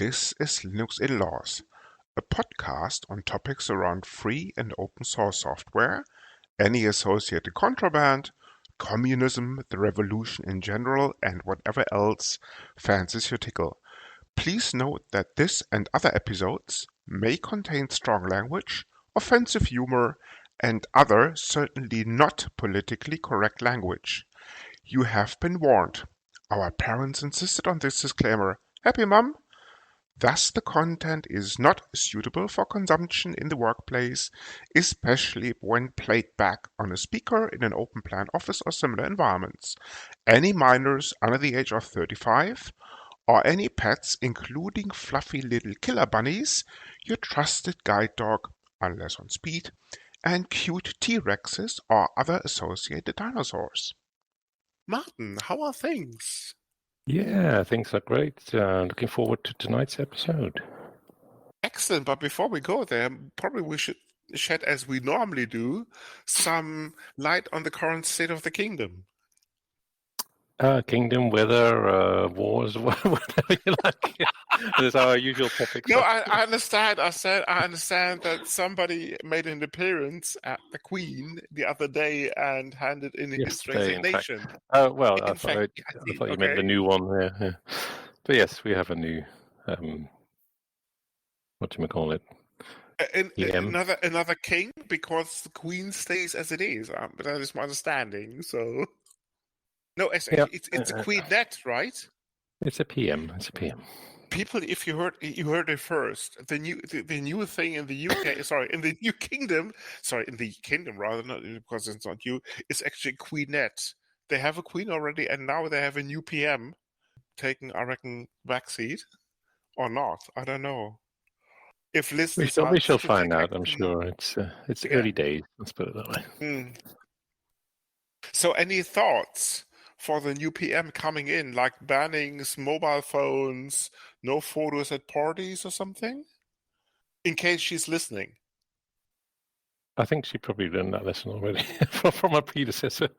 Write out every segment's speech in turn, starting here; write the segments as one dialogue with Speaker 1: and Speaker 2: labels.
Speaker 1: This is Linux in Laws, a podcast on topics around free and open source software, any associated contraband, communism, the revolution in general, and whatever else fancies your tickle. Please note that this and other episodes may contain strong language, offensive humor, and other certainly not politically correct language. You have been warned. Our parents insisted on this disclaimer. Happy, Mum? Thus, the content is not suitable for consumption in the workplace, especially when played back on a speaker in an open plan office or similar environments. Any minors under the age of 35, or any pets, including fluffy little killer bunnies, your trusted guide dog, unless on speed, and cute T-Rexes or other associated dinosaurs. Martin, how are things?
Speaker 2: Yeah, things are great. Looking forward to tonight's episode.
Speaker 1: Excellent, but before we go there, probably we should shed, as we normally do, some light on the current state of the kingdom.
Speaker 2: Kingdom, weather, wars, whatever you like. Those are our usual topics.
Speaker 1: No, I understand. I understand that somebody made an appearance at the Queen the other day and handed in his resignation.
Speaker 2: Oh, well, I thought you meant the new one there. Yeah. But yes, we have a new, whatchamacallit?
Speaker 1: Another king, because the Queen stays as it is. But that is my understanding. So, no, it's a queenette, right?
Speaker 2: It's a PM.
Speaker 1: People, if you heard it first, the new thing in the UK, in the new kingdom, in the kingdom rather, not because it's not you, it's actually queenette. They have a queen already, and now they have a new PM taking, I reckon, backseat or not. I don't know. If listeners,
Speaker 2: we shall find out. I'm sure it's early days. Let's put it that way.
Speaker 1: So, any thoughts for the new PM coming in, like banning mobile phones, no photos at parties or something? In case she's listening.
Speaker 2: I think she probably learned that lesson already from her predecessor.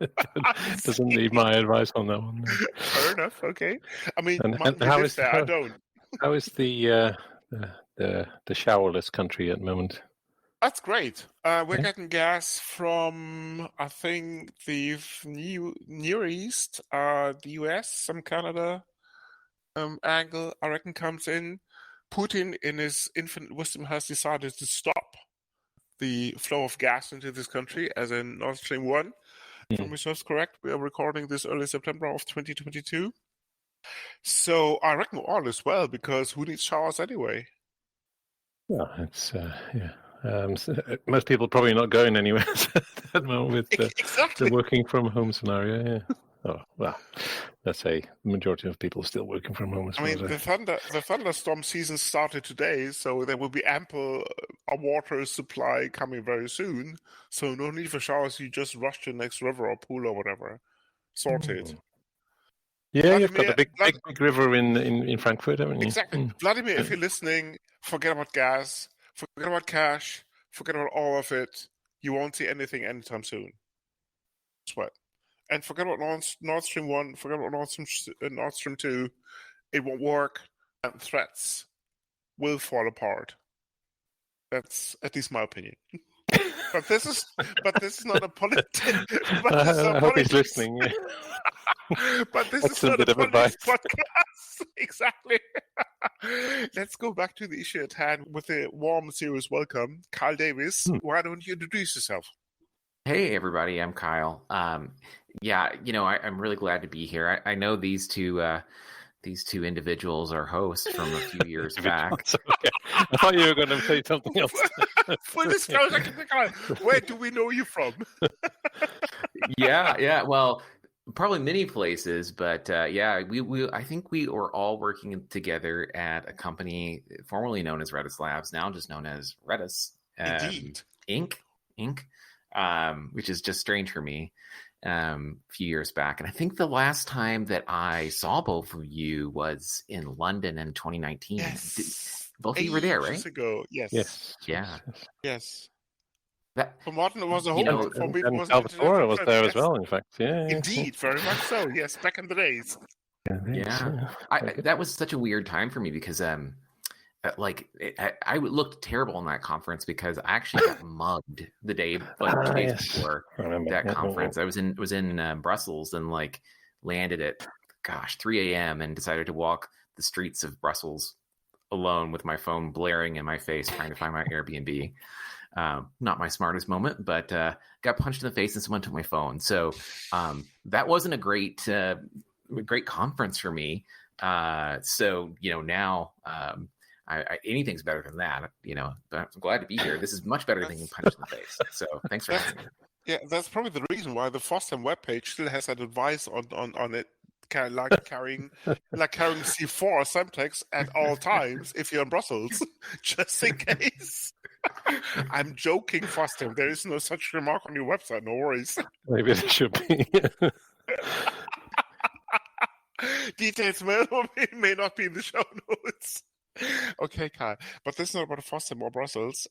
Speaker 2: Doesn't need my advice on that one. No.
Speaker 1: Fair enough, okay. I mean,
Speaker 2: and how is
Speaker 1: there, I don't.
Speaker 2: How is the showerless country at the moment?
Speaker 1: That's great. We're getting gas from, I think, the Near East, the US, some Canada angle, I reckon, comes in. Putin, in his infinite wisdom, has decided to stop the flow of gas into this country, as in Nord Stream 1. If my research is correct, we are recording this early September of 2022. So I reckon all is well, because who needs showers anyway?
Speaker 2: Well, it's, most people probably not going anywhere at the moment with the working from home scenario. Yeah. Oh well, let's say the majority of people are still working from home.
Speaker 1: The thunderstorm season started today, so there will be ample water supply coming very soon. So no need for showers. You just rush to the next river or pool or whatever. Sorted.
Speaker 2: Yeah, you've got a big river in Frankfurt, haven't you?
Speaker 1: Exactly. Vladimir, if you're listening, forget about gas, forget about cash, forget about all of it. You won't see anything anytime soon. Sweat. And forget about Nord Stream 1, forget about Nord Stream 2. It won't work, and threats will fall apart. That's at least my opinion. But this is not a politics.
Speaker 2: I hope he's listening. Yeah.
Speaker 1: But this is not a politics podcast. Exactly. Let's go back to the issue at hand with a warm, serious welcome. Kyle Davis, why don't you introduce yourself?
Speaker 3: Hey, everybody. I'm Kyle. I'm really glad to be here. I know these two individuals are hosts from a few years back.
Speaker 2: Okay. I thought you were going to say something else.
Speaker 1: Full disclosure, where do we know you from?
Speaker 3: Yeah. Well, probably many places, but I think we were all working together at a company formerly known as Redis Labs, now just known as Redis.
Speaker 1: Indeed.
Speaker 3: Inc. Which is just strange for me. A few years back, and I think the last time that I saw both of you was in London in 2019. Both of you were there, right?
Speaker 1: Years ago, yes.
Speaker 3: Yeah.
Speaker 1: Yes. For Martin, it was a whole. For me,
Speaker 2: and Salvatore was there as well. In fact, yeah.
Speaker 1: Indeed, very much so. Yes, back in the days.
Speaker 3: Yeah. That was such a weird time for me because I looked terrible in that conference because I actually got mugged the day, like 2 days before that conference. I was in Brussels and like landed at 3 a.m. and decided to walk the streets of Brussels alone with my phone blaring in my face, trying to find my Airbnb. Not my smartest moment, but got punched in the face and someone took my phone. So that wasn't a great conference for me. So now. Anything's better than that, but I'm glad to be here. This is much better than getting punched in the face. So thanks for having me.
Speaker 4: Yeah, that's probably the reason why the FOSDEM webpage still has that advice on it, carrying C4 Semtex at all times if you're in Brussels, just in case. I'm joking, FOSDEM. There is no such remark on your website. No worries.
Speaker 2: Maybe it should be.
Speaker 4: Details may not be in the show notes. Okay, Kai, but this is not about FOSDEM or Brussels.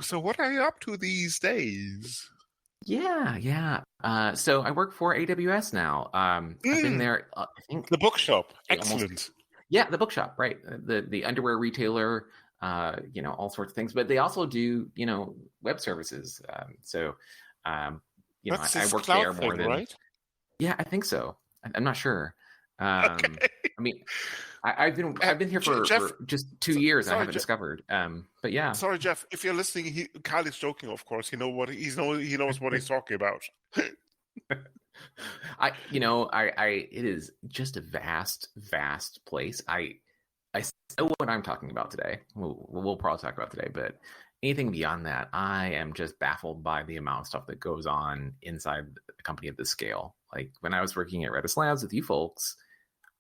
Speaker 4: So what are you up to these days?
Speaker 3: Yeah. So I work for AWS now. I've been there, I think...
Speaker 4: The bookshop. Excellent.
Speaker 3: The bookshop, right. The underwear retailer, all sorts of things. But they also do, web services. I work there more than... Right? Yeah, I think so. I'm not sure. Okay. I mean... I've been here for just 2 years. I haven't discovered. But yeah.
Speaker 4: Sorry, Jeff. If you're listening, Kyle is joking. Of course, he knows what he's talking about.
Speaker 3: It is just a vast place. I know what I'm talking about today. We'll probably talk about today, but anything beyond that, I am just baffled by the amount of stuff that goes on inside a company of this scale. Like when I was working at Redis Labs with you folks,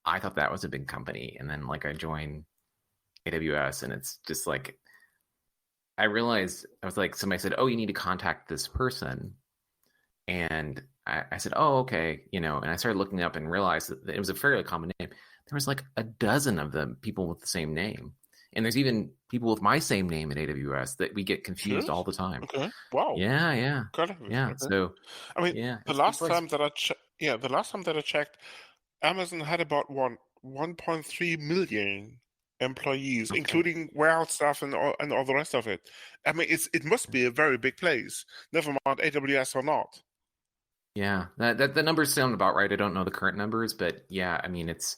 Speaker 3: I thought that was a big company. And then I joined AWS and it's just like, I realized, I was like, somebody said, oh, you need to contact this person. And I said, oh, okay. And I started looking up and realized that it was a fairly common name. There was like a dozen of them, people with the same name. And there's even people with my same name at AWS that we get confused all the time.
Speaker 4: Okay. Wow.
Speaker 3: Yeah.
Speaker 4: Yeah.
Speaker 3: Okay. So,
Speaker 4: I mean, the last time that I checked, Amazon had about 1.3 million employees, including warehouse staff and all the rest of it. I mean, it must be a very big place. Never mind AWS or not.
Speaker 3: Yeah, that the numbers sound about right. I don't know the current numbers, but yeah, I mean, it's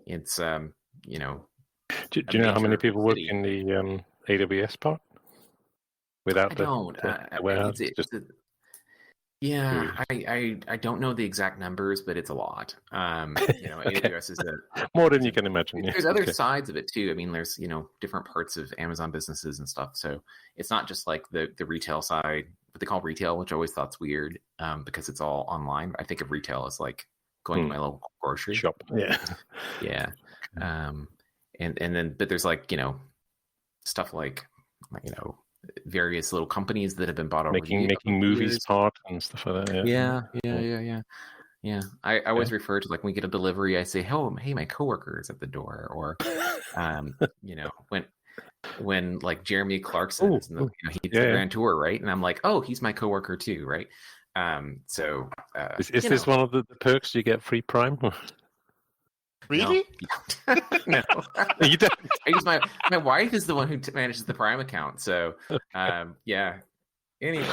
Speaker 2: Do you know how many people work in the AWS part? Without the warehouse?
Speaker 3: I don't know the exact numbers, but it's a lot. AWS is
Speaker 2: more than you can imagine.
Speaker 3: There's other sides of it too. I mean, there's different parts of Amazon businesses and stuff. So it's not just like the retail side, what they call retail, which I always thought's weird because it's all online. I think of retail as like going to my local grocery
Speaker 2: shop.
Speaker 3: Yeah. And then but there's like stuff like various little companies that have been bought over
Speaker 2: making movies part and stuff like that.
Speaker 3: Yeah. I always refer to like when we get a delivery, I say, hey, my coworker is at the door, or when like Jeremy Clarkson is he's the Grand Tour, right? And I'm like, oh, he's my coworker too, right?
Speaker 2: Is this one of the perks you get free Prime?
Speaker 4: Really?
Speaker 3: No. You don't. My wife is the one who manages the Prime account. So, yeah. Anyway.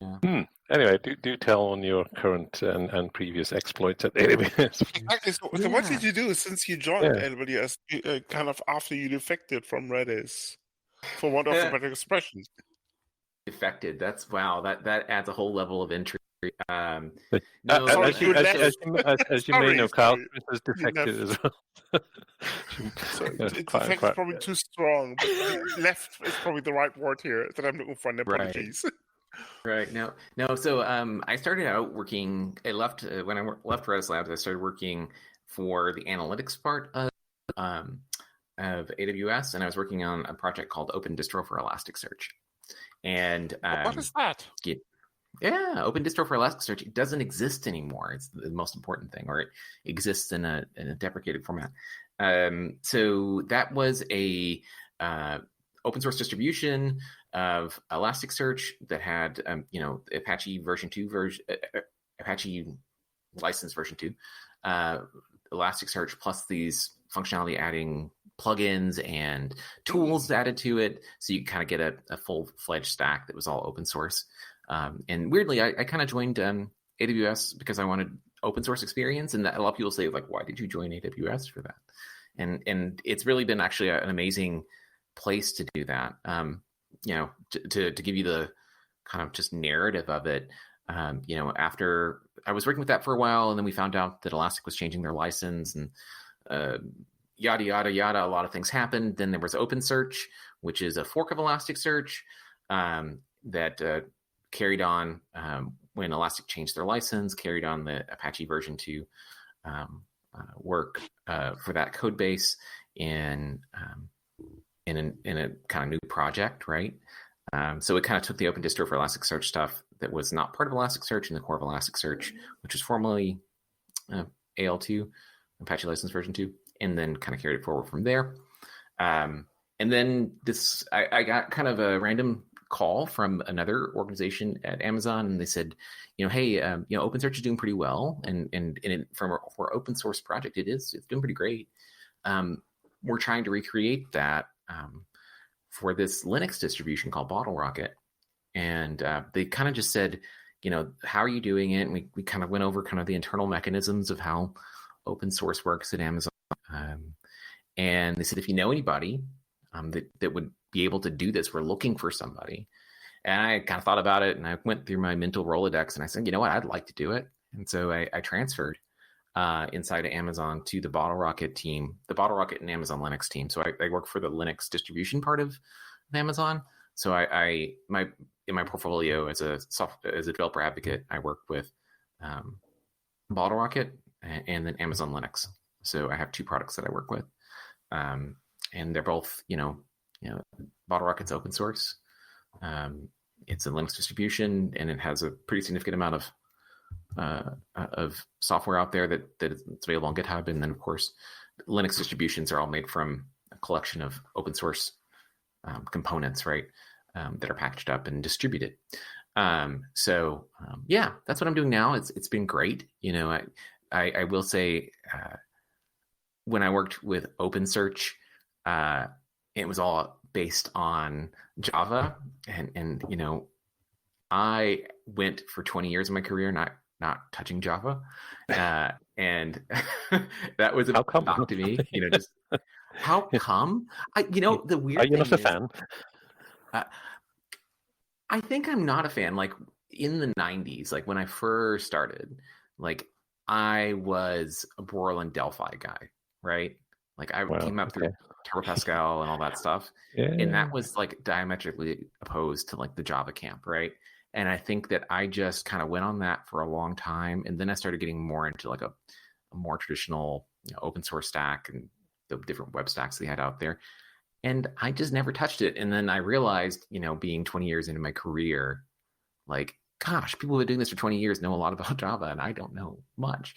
Speaker 2: Yeah. Anyway, do tell on your current and previous exploits at AWS.
Speaker 4: Exactly. So what did you do since you joined AWS, kind of after you defected from Redis, for want of a better expression?
Speaker 3: Defected. That adds a whole level of intrigue.
Speaker 2: As you may know, Carl has defected as well.
Speaker 4: Defect is probably too strong, but left is probably the right word here that I'm looking for. Apologies.
Speaker 3: Right. No. So I started out working. I left when I left Redis Labs. I started working for the analytics part of AWS, and I was working on a project called Open Distro for Elasticsearch. And
Speaker 4: what is that?
Speaker 3: Yeah, Open Distro for Elasticsearch. It doesn't exist anymore. It's the most important thing, or it exists in a deprecated format. So that was a open source distribution of Elasticsearch that had Apache version 2 Apache license version 2, Elasticsearch plus these functionality adding plugins and tools added to it, so you kind of get a full-fledged stack that was all open source. And weirdly, I kind of joined AWS because I wanted open source experience, and a lot of people say, like, why did you join AWS for that? And it's really been actually an amazing place to do that. To give you the kind of just narrative of it, after I was working with that for a while, and then we found out that Elastic was changing their license, and yada, yada, yada, a lot of things happened. Then there was OpenSearch, which is a fork of Elasticsearch that carried on when Elastic changed their license, carried on the Apache version 2 work for that code base in a kind of new project, right? So it kind of took the open distro for Elasticsearch stuff that was not part of Elasticsearch and the core of Elasticsearch, which was formerly AL2, Apache license version 2, and then kind of carried it forward from there. And then I got kind of a random call from another organization at Amazon, and they said, hey, OpenSearch is doing pretty well, and for open source project, it's doing pretty great. We're trying to recreate that for this Linux distribution called Bottlerocket, and they kind of just said, how are you doing it? And we kind of went over kind of the internal mechanisms of how open source works at Amazon, and they said, if you know anybody that would be able to do this, we're looking for somebody. And I kind of thought about it, and I went through my mental Rolodex, and I said, you know what, I'd like to do it. And so I transferred inside of Amazon to the Bottlerocket team, the Bottlerocket and Amazon Linux team. So I work for the Linux distribution part of Amazon. So in my portfolio as a developer advocate, I work with Bottlerocket and then Amazon Linux. So I have 2 products that I work with, and they're both, Bottlerocket's open source. It's a Linux distribution, and it has a pretty significant amount of software out there that it's available on GitHub. And then, of course, Linux distributions are all made from a collection of open source components, right, that are packaged up and distributed. So that's what I'm doing now. It's been great. I will say, when I worked with OpenSearch, it was all based on Java, and I went for 20 years of my career not touching Java, and that was a shock to me. Just how come? The weird.
Speaker 2: Are you not a fan?
Speaker 3: I think I'm not a fan. Like in the 90s, like when I first started, like I was a Borland Delphi guy, right? Like I came up through Turbo Pascal and all that stuff. Yeah. And that was like diametrically opposed to like the Java camp, right? And I think that I just kind of went on that for a long time. And then I started getting more into like a more traditional open source stack and the different web stacks they had out there. And I just never touched it. And then I realized, being 20 years into my career, like, gosh, people who are doing this for 20 years know a lot about Java, and I don't know much.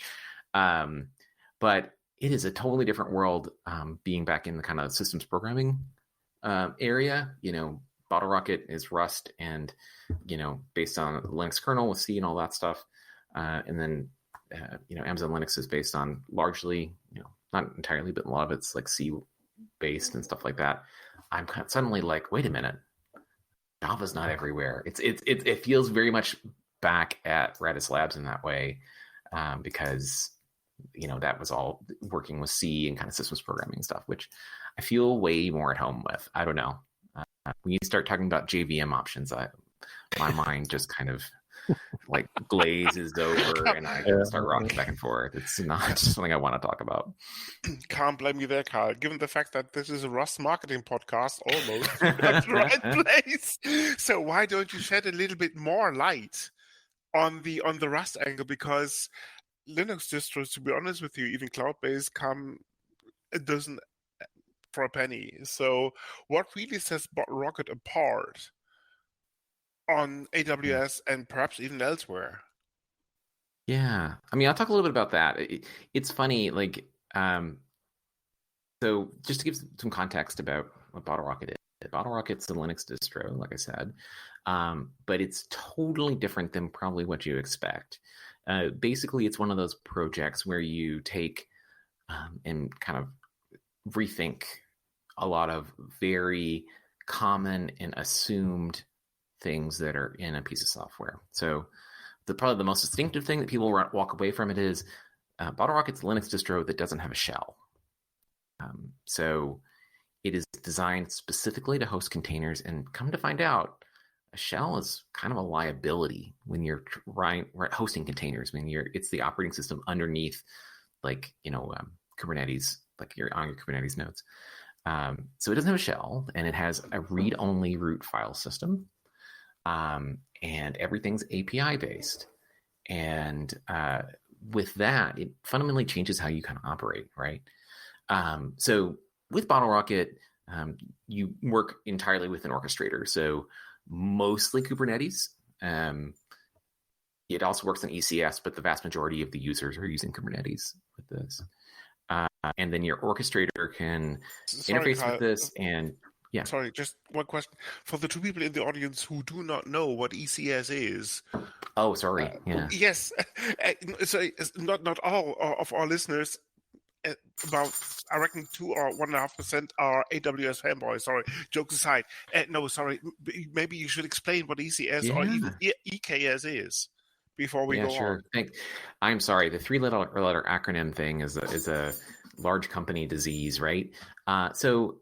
Speaker 3: But it is a totally different world being back in the kind of systems programming area. Bottlerocket is Rust and, based on Linux kernel with C and all that stuff. And then, Amazon Linux is based on largely, not entirely, but a lot of it's like C based and stuff like that. I'm kind of suddenly like, wait a minute, Java's not everywhere. It feels very much back at Redis Labs in that way, because that was all working with C and kind of systems programming stuff, which I feel way more at home with. I don't know. When you start talking about JVM options, my mind just kind of like glazes over, and I start rocking back and forth. It's not something I want to talk about.
Speaker 4: Can't blame you there, Carl. Given the fact that this is a Rust marketing podcast, almost at the right place. So why don't you shed a little bit more light on the Rust angle? Because Linux distros, to be honest with you, even cloud-based, it doesn't for a penny. So what really sets Bottlerocket apart on AWS and perhaps even elsewhere?
Speaker 3: Yeah, I mean, I'll talk a little bit about that. It's funny, like, so just to give some context about what Bottlerocket is. Bottlerocket's a Linux distro, like I said, but it's totally different than probably what you expect. Basically, it's one of those projects where you take and kind of rethink a lot of very common and assumed things that are in a piece of software. So probably the most distinctive thing that people walk away from it is Bottlerocket's a Linux distro that doesn't have a shell. So it is designed specifically to host containers, and come to find out, a shell is kind of a liability when you're hosting containers. I mean, it's the operating system underneath, like, Kubernetes, like you're on your Kubernetes nodes. So it doesn't have a shell, and it has a read-only root file system, and everything's API based. And with that, it fundamentally changes how you kind of operate, right? So with Bottlerocket, you work entirely with an orchestrator. So mostly Kubernetes. It also works in ECS, but the vast majority of the users are using Kubernetes with this. And then your orchestrator can interface with this. And yeah.
Speaker 4: Sorry, just one question. For the two people in the audience who do not know what ECS is.
Speaker 3: Oh, sorry. Yeah.
Speaker 4: Yes. So not all of our listeners, about, I reckon 2 or 1.5% are AWS fanboys. Sorry, jokes aside. No, sorry. Maybe you should explain what ECS or even EKS is before we go
Speaker 3: sure.
Speaker 4: on.
Speaker 3: I'm sorry. The 3-letter acronym thing is a large company disease, right? So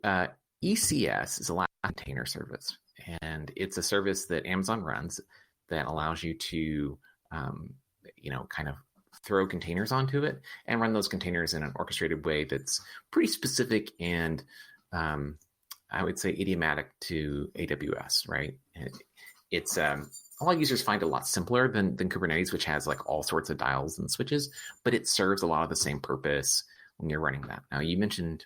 Speaker 3: ECS is a Lambda container service, and it's a service that Amazon runs that allows you to, kind of throw containers onto it and run those containers in an orchestrated way that's pretty specific and, I would say, idiomatic to AWS, right? It's all users find a lot simpler than Kubernetes, which has like all sorts of dials and switches, but it serves a lot of the same purpose when you're running that. Now, you mentioned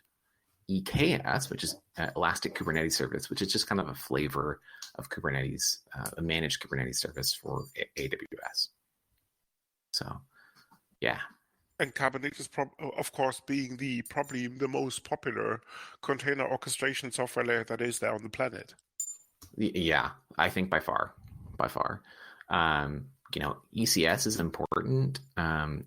Speaker 3: EKS, which is Elastic Kubernetes Service, which is just kind of a flavor of Kubernetes, a managed Kubernetes service for AWS. So, yeah.
Speaker 4: And Kubernetes, of course, being probably the most popular container orchestration software layer that is there on the planet.
Speaker 3: Yeah, I think by far. ECS is important, and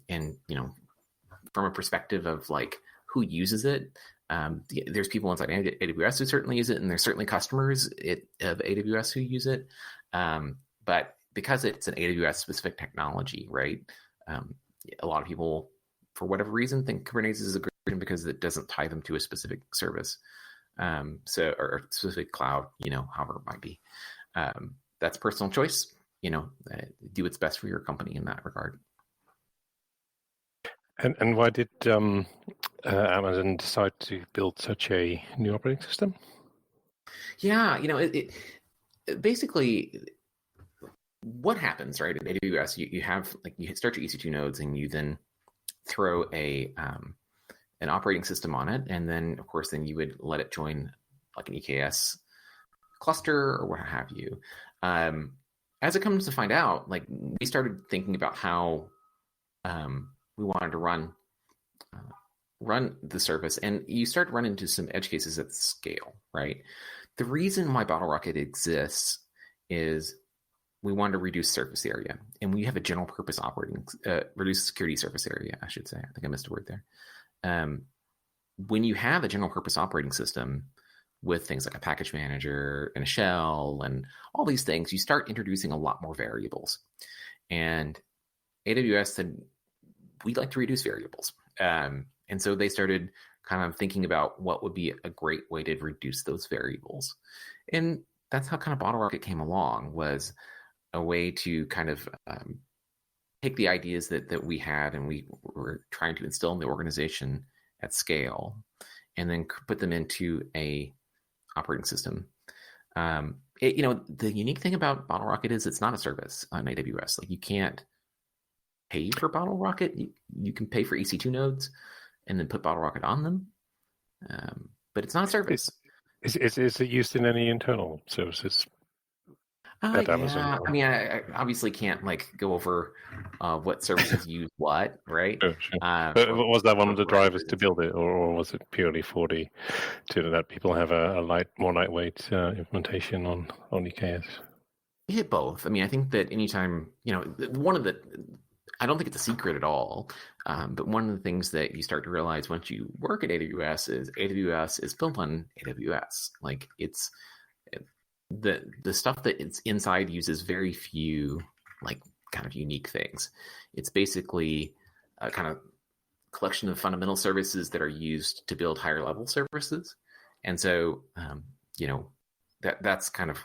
Speaker 3: from a perspective of like who uses it. There's people inside AWS who certainly use it, and there's certainly customers of AWS who use it. But because it's an AWS specific technology, right? A lot of people, for whatever reason, think Kubernetes is a great reason because it doesn't tie them to a specific service, or specific cloud, however it might be. That's personal choice. Do what's best for your company in that regard.
Speaker 2: And why did Amazon decide to build such a new operating system?
Speaker 3: Yeah, it basically, what happens, right? In AWS, you have you start your EC2 nodes, and you then throw an operating system on it, and then of course you would let it join like an EKS cluster or what have you. As it comes to find out, like we started thinking about how we wanted to run the service, and you start running into some edge cases at scale, right? The reason why Bottlerocket exists is we wanted to reduce surface area, and we have a general purpose reduce security surface area, I should say. I think I missed a word there. When you have a general purpose operating system with things like a package manager and a shell and all these things, you start introducing a lot more variables. And AWS said, we'd like to reduce variables. And so they started kind of thinking about what would be a great way to reduce those variables. And that's how kind of Bottlerocket came along, was a way to kind of take the ideas that we had and we were trying to instill in the organization at scale, and then put them into a operating system. The unique thing about Bottlerocket is it's not a service on AWS. Like, you can't pay for Bottlerocket. You can pay for EC2 nodes and then put Bottlerocket on them, but it's not a service.
Speaker 2: Is it used in any internal services? At Amazon?
Speaker 3: I mean, I obviously can't go over what services use what, right?
Speaker 2: Sure. But was that one of the drivers to build it, or was it purely to let people have a more lightweight implementation on EKS?
Speaker 3: We hit both. I mean, I think that anytime, one of the I don't think it's a secret at all. But one of the things that you start to realize once you work at AWS is built on AWS. Like the stuff that it's inside uses very few like kind of unique things. It's basically a kind of collection of fundamental services that are used to build higher level services. And so, that's kind of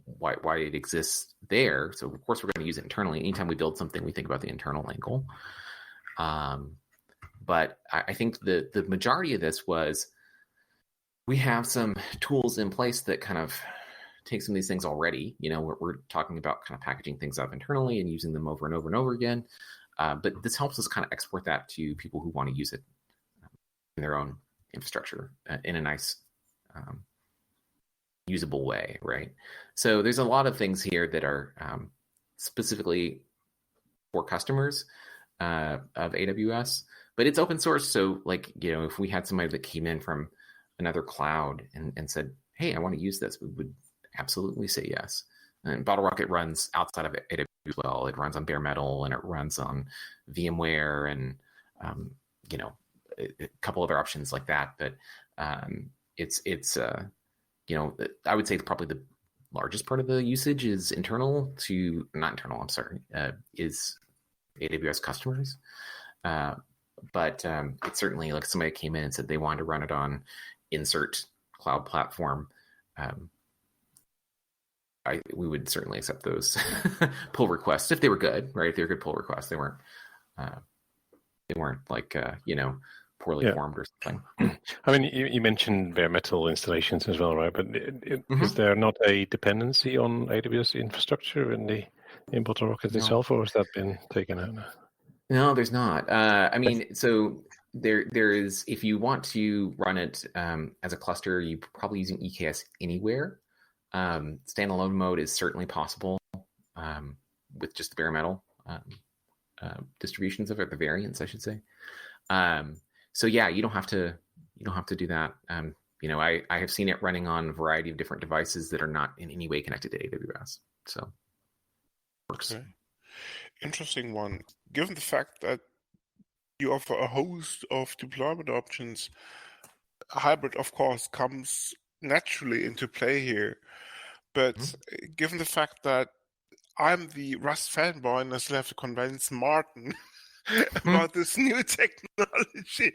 Speaker 3: why it exists there. So of course we're going to use it internally. Anytime we build something, we think about the internal angle. But I think the majority of this was we have some tools in place that kind of take some of these things already. We're talking about kind of packaging things up internally and using them over and over and over again. But this helps us kind of export that to people who want to use it in their own infrastructure in a nice, usable way, right? So there's a lot of things here that are specifically for customers of AWS, but it's open source. So if we had somebody that came in from another cloud and said, hey, I want to use this, we would absolutely say yes. And Bottlerocket runs outside of AWS as well. It runs on bare metal and it runs on VMware and a couple other options like that. But it's I would say probably the largest part of the usage is is AWS customers. But it's certainly like somebody came in and said they wanted to run it on insert cloud platform. We would certainly accept those pull requests if they were good, right? If they were good pull requests, they weren't like poorly formed or something.
Speaker 2: I mean, you mentioned bare metal installations as well, right? But is there not a dependency on AWS infrastructure in Bottlerocket itself, or has that been taken out now?
Speaker 3: No, there's not. So there is. If you want to run it as a cluster, you're probably using EKS anywhere. Standalone mode is certainly possible with just the bare metal distributions of it, the variants, I should say. So yeah, you don't have to do that. I have seen it running on a variety of different devices that are not in any way connected to AWS. So works.
Speaker 4: Okay. Interesting one. Given the fact that you offer a host of deployment options, hybrid, of course, comes naturally into play here. But given the fact that I'm the Rust fanboy and I still have to convince Martin about this new technology,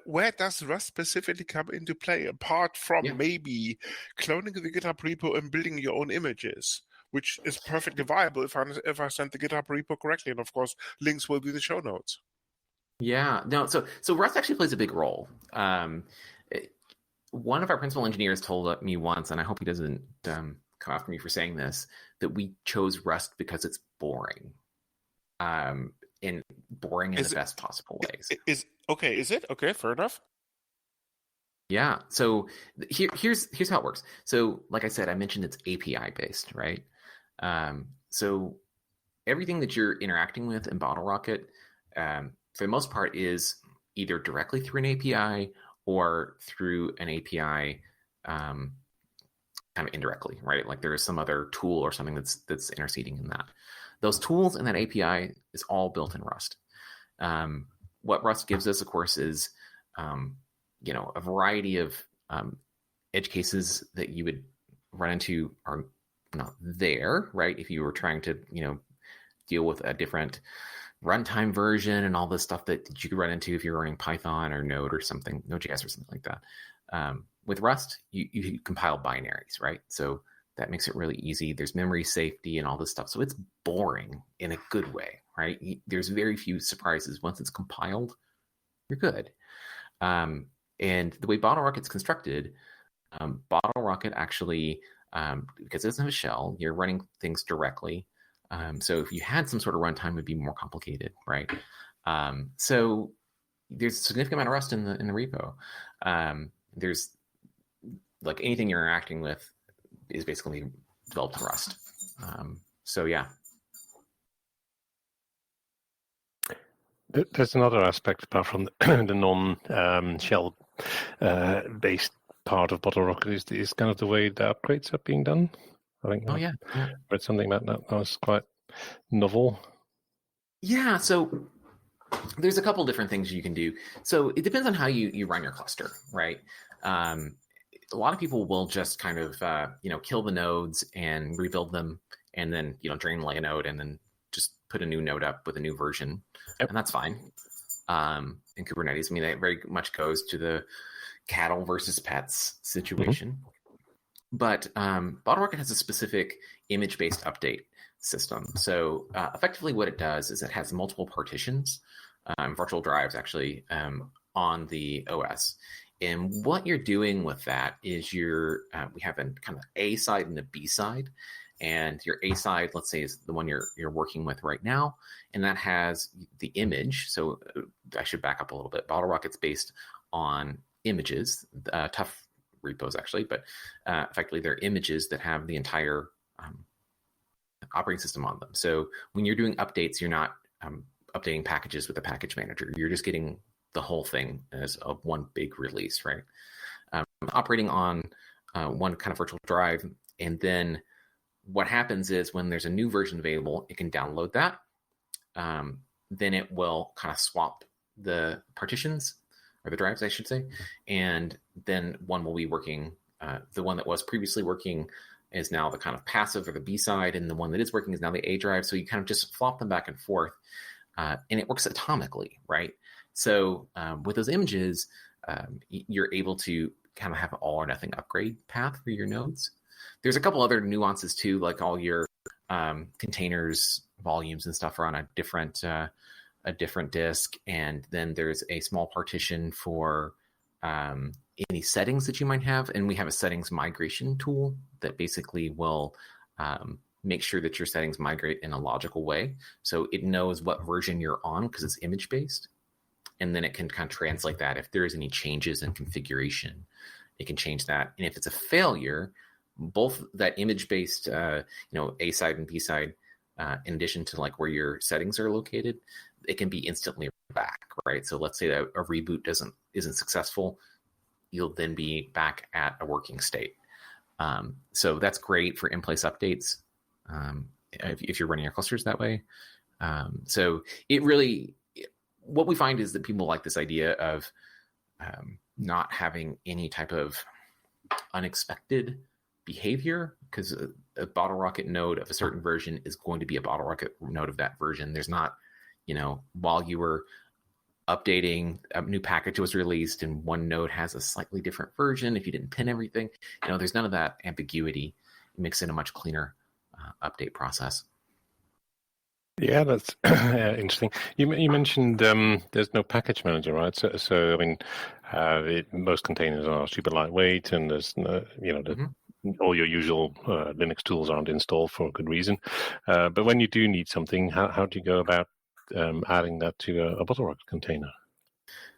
Speaker 4: where does Rust specifically come into play, apart from maybe cloning the GitHub repo and building your own images, which is perfectly viable if I send the GitHub repo correctly, and of course links will be in the show notes.
Speaker 3: Yeah, no, so Rust actually plays a big role. One of our principal engineers told me once, and I hope he doesn't come after me for saying this, that we chose Rust because it's boring. In the best possible ways.
Speaker 4: Is it? Okay, fair enough.
Speaker 3: Yeah, so here's how it works. So like I said, I mentioned it's API based, right? So everything that you're interacting with in Bottlerocket, for the most part, is either directly through an API or through an API kind of indirectly, right? Like there is some other tool or something that's interceding in that. Those tools and that API is all built in Rust. What Rust gives us, of course, is a variety of edge cases that you would run into are not there, right? If you were trying to deal with a different runtime version and all this stuff that you could run into if you're running Python or Node or something, Node.js or something like that. With Rust, you compile binaries, right? So that makes it really easy. There's memory safety and all this stuff. So it's boring in a good way, right? There's very few surprises. Once it's compiled, you're good. And the way Bottlerocket's constructed, Bottlerocket actually, because it doesn't have a shell, you're running things directly. So if you had some sort of runtime, it would be more complicated, right? So there's a significant amount of Rust in the repo. There's like anything you're interacting with is basically developed in Rust. So yeah.
Speaker 2: There's another aspect apart from the non-shell based part of Bottlerocket is kind of the way the upgrades are being done. I think.
Speaker 3: Oh yeah.
Speaker 2: Read something about that. That was quite novel.
Speaker 3: Yeah, so there's a couple different things you can do. So it depends on how you run your cluster, right? A lot of people will just kind of kill the nodes and rebuild them, and then drain like a node, and then just put a new node up with a new version, and that's fine. In Kubernetes, I mean, that very much goes to the cattle versus pets situation. But Bottlerocket has a specific image-based update system. So effectively what it does is it has multiple partitions, virtual drives actually, on the OS. And what you're doing with that is we have a kind of A side and a B side. And your A side, let's say, is the one you're working with right now. And that has the image. So I should back up a little bit. Bottlerocket's based on images, tough repos actually, but effectively they're images that have the entire operating system on them. So when you're doing updates, you're not updating packages with a package manager. You're just getting the whole thing as a one big release, right? Operating on one kind of virtual drive. And then what happens is when there's a new version available, it can download that. Then it will kind of swap the partitions, or the drives, I should say. And then one will be working. The one that was previously working is now the kind of passive or the B side, and the one that is working is now the A drive. So you kind of just flop them back and forth, and it works atomically, right? So with those images, you're able to kind of have an all or nothing upgrade path for your nodes. There's a couple other nuances too, like all your containers, volumes, and stuff are on a different disk, and then there's a small partition for any settings that you might have, and we have a settings migration tool that basically will make sure that your settings migrate in a logical way. So it knows what version you're on because it's image based, and then it can kind of translate that. If there's any changes in configuration, it can change that. And if it's a failure, both that image based A side and B side, in addition to like where your settings are located, it can be instantly back, right? So let's say that a reboot isn't successful, you'll then be back at a working state. So that's great for in-place updates if you're running your clusters that way. So what we find is that people like this idea of not having any type of unexpected behavior, because a Bottlerocket node of a certain version is going to be a Bottlerocket node of that version. There's not, while you were updating, a new package was released and one node has a slightly different version, if you didn't pin everything, there's none of that ambiguity. It makes it a much cleaner update process.
Speaker 2: Yeah, that's interesting. You mentioned there's no package manager, right? So I mean, most containers are super lightweight, and there's all your usual Linux tools aren't installed for a good reason. But when you do need something, how do you go about adding that to a Bottlerocket container?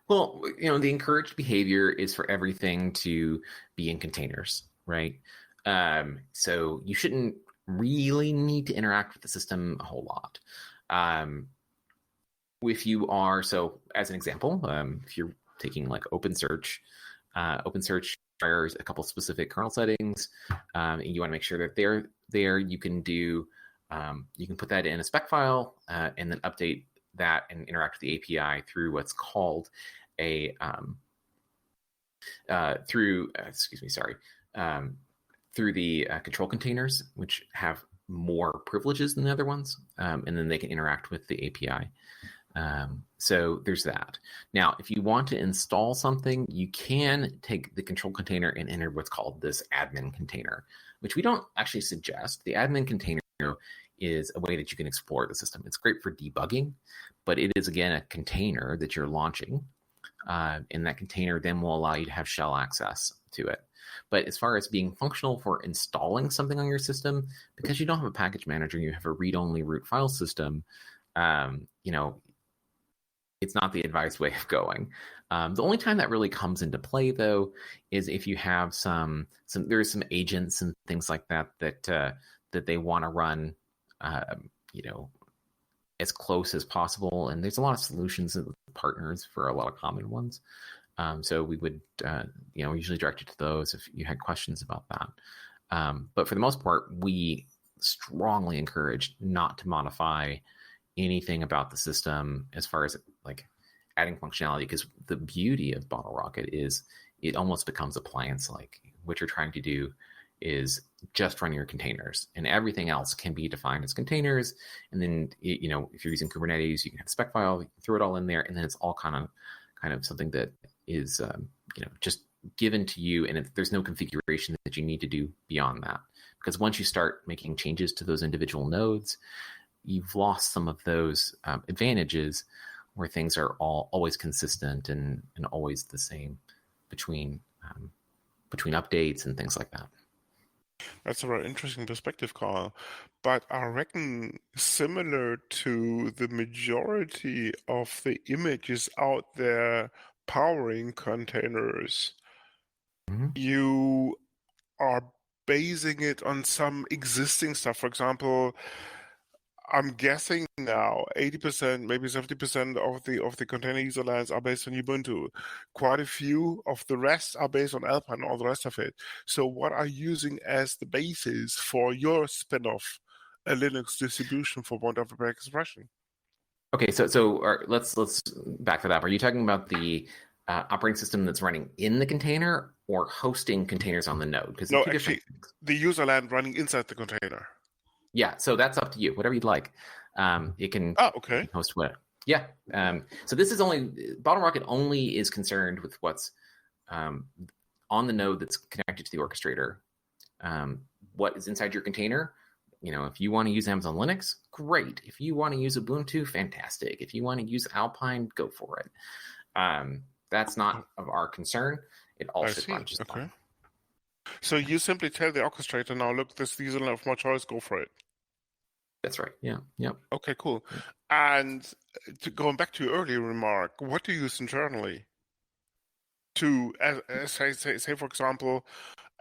Speaker 3: Well, the encouraged behavior is for everything to be in containers, right? So you shouldn't really need to interact with the system a whole lot. If you are, so as an example, if you're taking like OpenSearch requires a couple specific kernel settings, and you want to make sure that they're there. You can do, you can put that in a spec file and then update that and interact with the API through what's called through the control containers, which have more privileges than the other ones, and then they can interact with the API. So there's that. Now, if you want to install something, you can take the control container and enter what's called this admin container, which we don't actually suggest. The admin container is a way that you can explore the system. It's great for debugging, but it is, again, a container that you're launching. And that container then will allow you to have shell access to it. But as far as being functional for installing something on your system, because you don't have a package manager, you have a read-only root file system, it's not the advised way of going. The only time that really comes into play, though, is if you have there's some agents and things like that they want to run, as close as possible. And there's a lot of solutions and partners for a lot of common ones. So we would, usually direct you to those if you had questions about that. But for the most part, we strongly encourage not to modify anything about the system as far as like adding functionality, because the beauty of Bottlerocket is it almost becomes appliance-like. What you're trying to do is just run your containers, and everything else can be defined as containers. And then, you know, if you're using Kubernetes, you can have a spec file, you can throw it all in there, and then it's all kind of something that is, you know, just given to you, and there's no configuration that you need to do beyond that. Because once you start making changes to those individual nodes, you've lost some of those advantages where things are always consistent and always the same between updates and things like that.
Speaker 4: That's a very interesting perspective, Carl. But I reckon similar to the majority of the images out there powering containers, you are basing it on some existing stuff. For example, I'm guessing now 80%, maybe 70% of the container userlands are based on Ubuntu. Quite a few of the rest are based on Alpine, all the rest of it. So what are you using as the basis for your spin-off, a Linux distribution, for want of a better expression?
Speaker 3: Okay, so let's back that up. Are you talking about the operating system that's running in the container or hosting containers on the node? Because
Speaker 4: no, actually, the userland running inside the container.
Speaker 3: Yeah, so that's up to you. Whatever you'd like. It can host what. Yeah. So this is Bottlerocket only is concerned with what's on the node that's connected to the orchestrator. What is inside your container? You know, if you want to use Amazon Linux, great. If you want to use Ubuntu, fantastic. If you want to use Alpine, go for it. That's not of our concern. It all should run just fine.
Speaker 4: So you simply tell the orchestrator, now look, this userland of my choice, go for it.
Speaker 3: That's right. Yeah. Yep.
Speaker 4: Okay, cool. And going back to your earlier remark, what do you use internally to, say for example,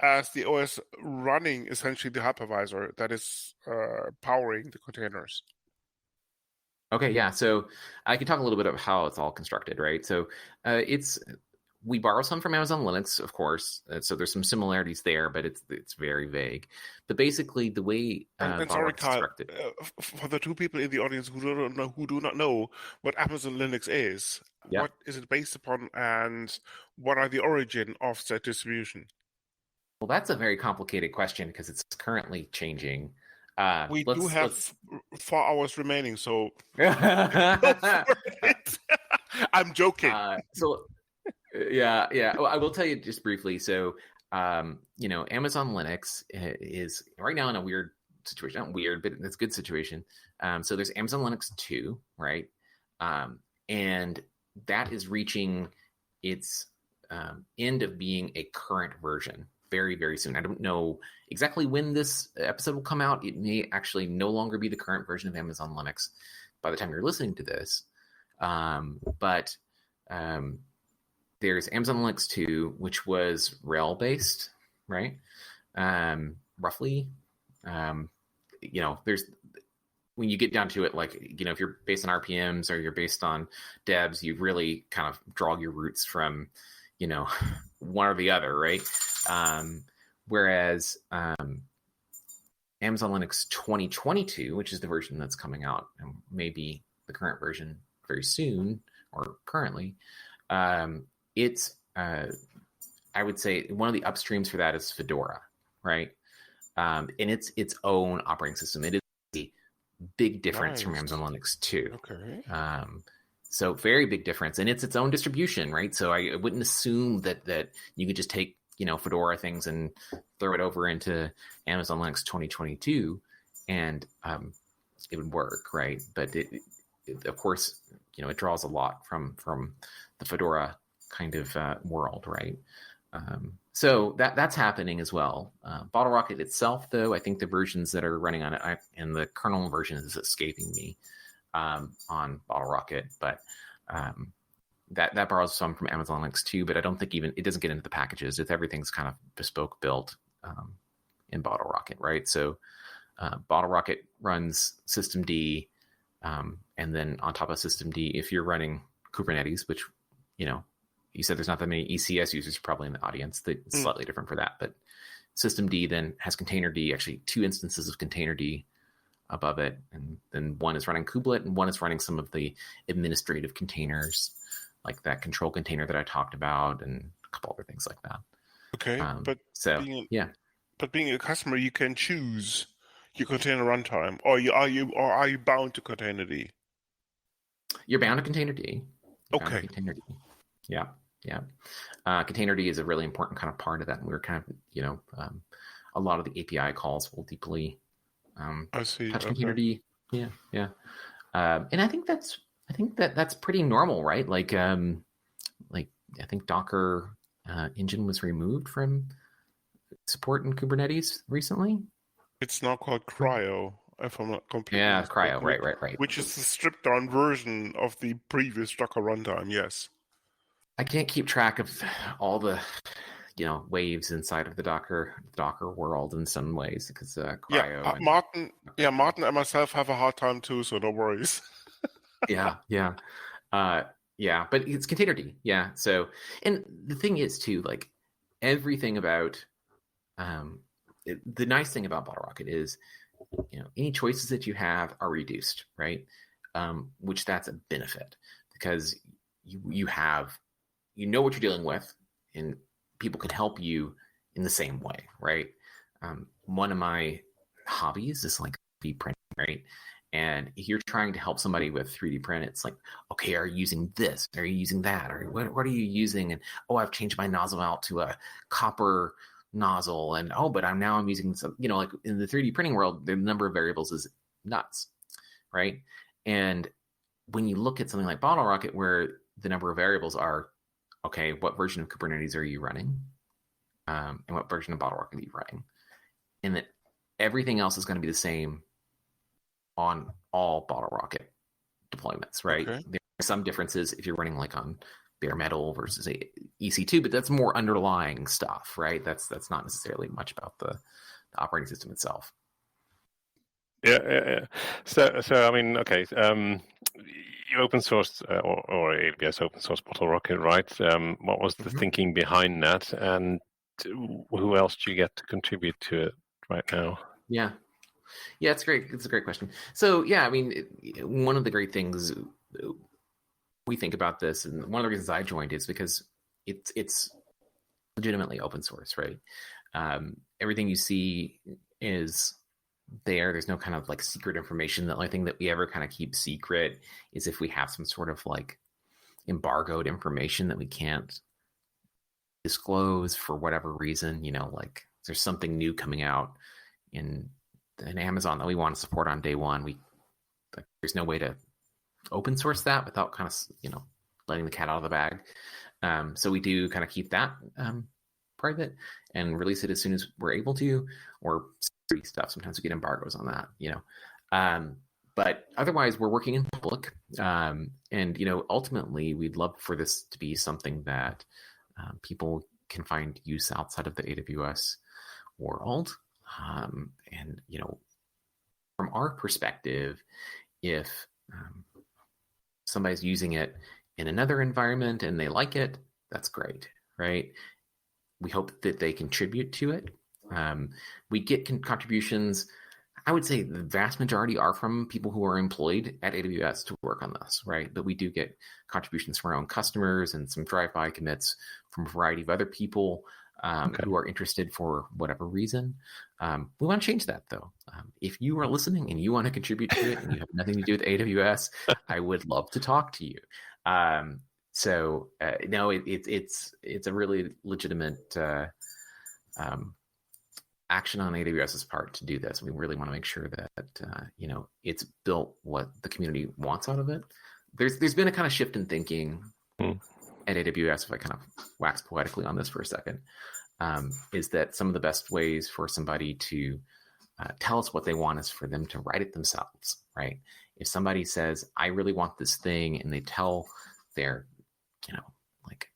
Speaker 4: as the OS running essentially the hypervisor that is powering the containers?
Speaker 3: Okay, yeah. So I can talk a little bit about how it's all constructed, right? So we borrow some from Amazon Linux, of course. So there's some similarities there, but it's very vague. But basically, the way
Speaker 4: and sorry, Kyle, for the two people in the audience who do not know what Amazon Linux is, what is it based upon, and what are the origin of that distribution?
Speaker 3: Well, that's a very complicated question because it's currently changing.
Speaker 4: We do have 4 hours remaining, so I'm joking.
Speaker 3: Yeah. Well, I will tell you just briefly. So, you know, Amazon Linux is right now in a weird situation. Not weird, but it's a good situation. So there's Amazon Linux 2, right? And that is reaching its end of being a current version very, very soon. I don't know exactly when this episode will come out. It may actually no longer be the current version of Amazon Linux by the time you're listening to this. But there's Amazon Linux 2, which was Rail-based, right? Roughly. You know, there's when you get down to it, like, you know, if you're based on RPMs or you're based on devs, you really kind of draw your roots from, you know, one or the other, right? Whereas Amazon Linux 2022, which is the version that's coming out, and maybe the current version very soon or currently, it's I would say one of the upstreams for that is Fedora, right? And it's its own operating system. It is a big difference from Amazon Linux 2.
Speaker 4: Okay.
Speaker 3: So very big difference, and it's its own distribution, right? So I wouldn't assume that you could just take, you know, Fedora things and throw it over into Amazon Linux 2022 and it would work, right? But it of course, you know, it draws a lot from the Fedora kind of world, right? So that's happening as well. Bottlerocket itself, though, I think the versions that are running on it, and the kernel version is escaping me on Bottlerocket, but that borrows some from Amazon Linux too. But I don't think it doesn't get into the packages. everything's kind of bespoke built in Bottlerocket, right? So Bottlerocket runs systemd, and then on top of systemd, if you're running Kubernetes, which, you know, you said there's not that many ECS users probably in the audience. It's slightly different for that. But systemd then has containerd, actually 2 instances of containerd above it, and then one is running kubelet, and one is running some of the administrative containers, like that control container that I talked about, and a couple other things like that.
Speaker 4: Okay, but being a customer, you can choose your container runtime, or are you bound to containerd?
Speaker 3: You're bound to containerd.
Speaker 4: Okay.
Speaker 3: Yeah. Containerd is a really important kind of part of that. And we're kind of, a lot of the API calls will deeply
Speaker 4: I see.
Speaker 3: touch containerd. Yeah. And I think that's pretty normal, right? Like I think Docker engine was removed from support in Kubernetes recently.
Speaker 4: It's now called Cryo, if I'm not completely
Speaker 3: Cryo, right.
Speaker 4: Which is the stripped-down version of the previous Docker runtime, yes.
Speaker 3: I can't keep track of all the, waves inside of the Docker world in some ways, because Cryo.
Speaker 4: Martin and myself have a hard time too, so no worries.
Speaker 3: Yeah. But it's containerd. Yeah. So, and the thing is too, like everything about, the nice thing about Bottlerocket is, any choices that you have are reduced, right? Which that's a benefit, because you know what you're dealing with, and people can help you in the same way, right? One of my hobbies is like 3D printing, right? And if you're trying to help somebody with 3D print, it's like, okay, are you using this? Are you using that? Or what are you using? And I've changed my nozzle out to a copper nozzle, and but I'm using some, like in the 3D printing world, the number of variables is nuts, right? And when you look at something like Bottlerocket, where the number of variables are, okay, what version of Kubernetes are you running? And what version of Bottlerocket are you running? And that everything else is going to be the same on all Bottlerocket deployments, right?
Speaker 4: Okay.
Speaker 3: There are some differences if you're running like on bare metal versus EC2, but that's more underlying stuff, right? That's not necessarily much about the operating system itself.
Speaker 2: Yeah. So I mean, okay. You open sourced or AWS open source Bottlerocket, right? What was the thinking behind that, and who else do you get to contribute to it right now?
Speaker 3: Yeah, it's great. It's a great question. So yeah, I mean, one of the great things we think about this, and one of the reasons I joined is because it's legitimately open source, right? Everything you see is there. There's no kind of like secret information. The only thing that we ever kind of keep secret is if we have some sort of like embargoed information that we can't disclose for whatever reason, like there's something new coming out in Amazon that we want to support on day one. There's no way to open source that without kind of, letting the cat out of the bag. So we do kind of keep that private and release it as soon as we're able to, or stuff. Sometimes we get embargoes on that, but otherwise we're working in public. And, ultimately we'd love for this to be something that people can find use outside of the AWS world. And, from our perspective, if somebody's using it in another environment and they like it, that's great, right? We hope that they contribute to it. We get contributions. I would say the vast majority are from people who are employed at AWS to work on this, right? But we do get contributions from our own customers and some drive-by commits from a variety of other people who are interested for whatever reason. We want to change that, though. If you are listening and you want to contribute to it and you have nothing to do with AWS, I would love to talk to you. No, it's a really legitimate action on AWS's part to do this. We really want to make sure that it's built what the community wants out of it. There's been a kind of shift in thinking at AWS, if I kind of wax poetically on this for a second, is that some of the best ways for somebody to tell us what they want is for them to write it themselves, right? If somebody says, I really want this thing, and they tell their, like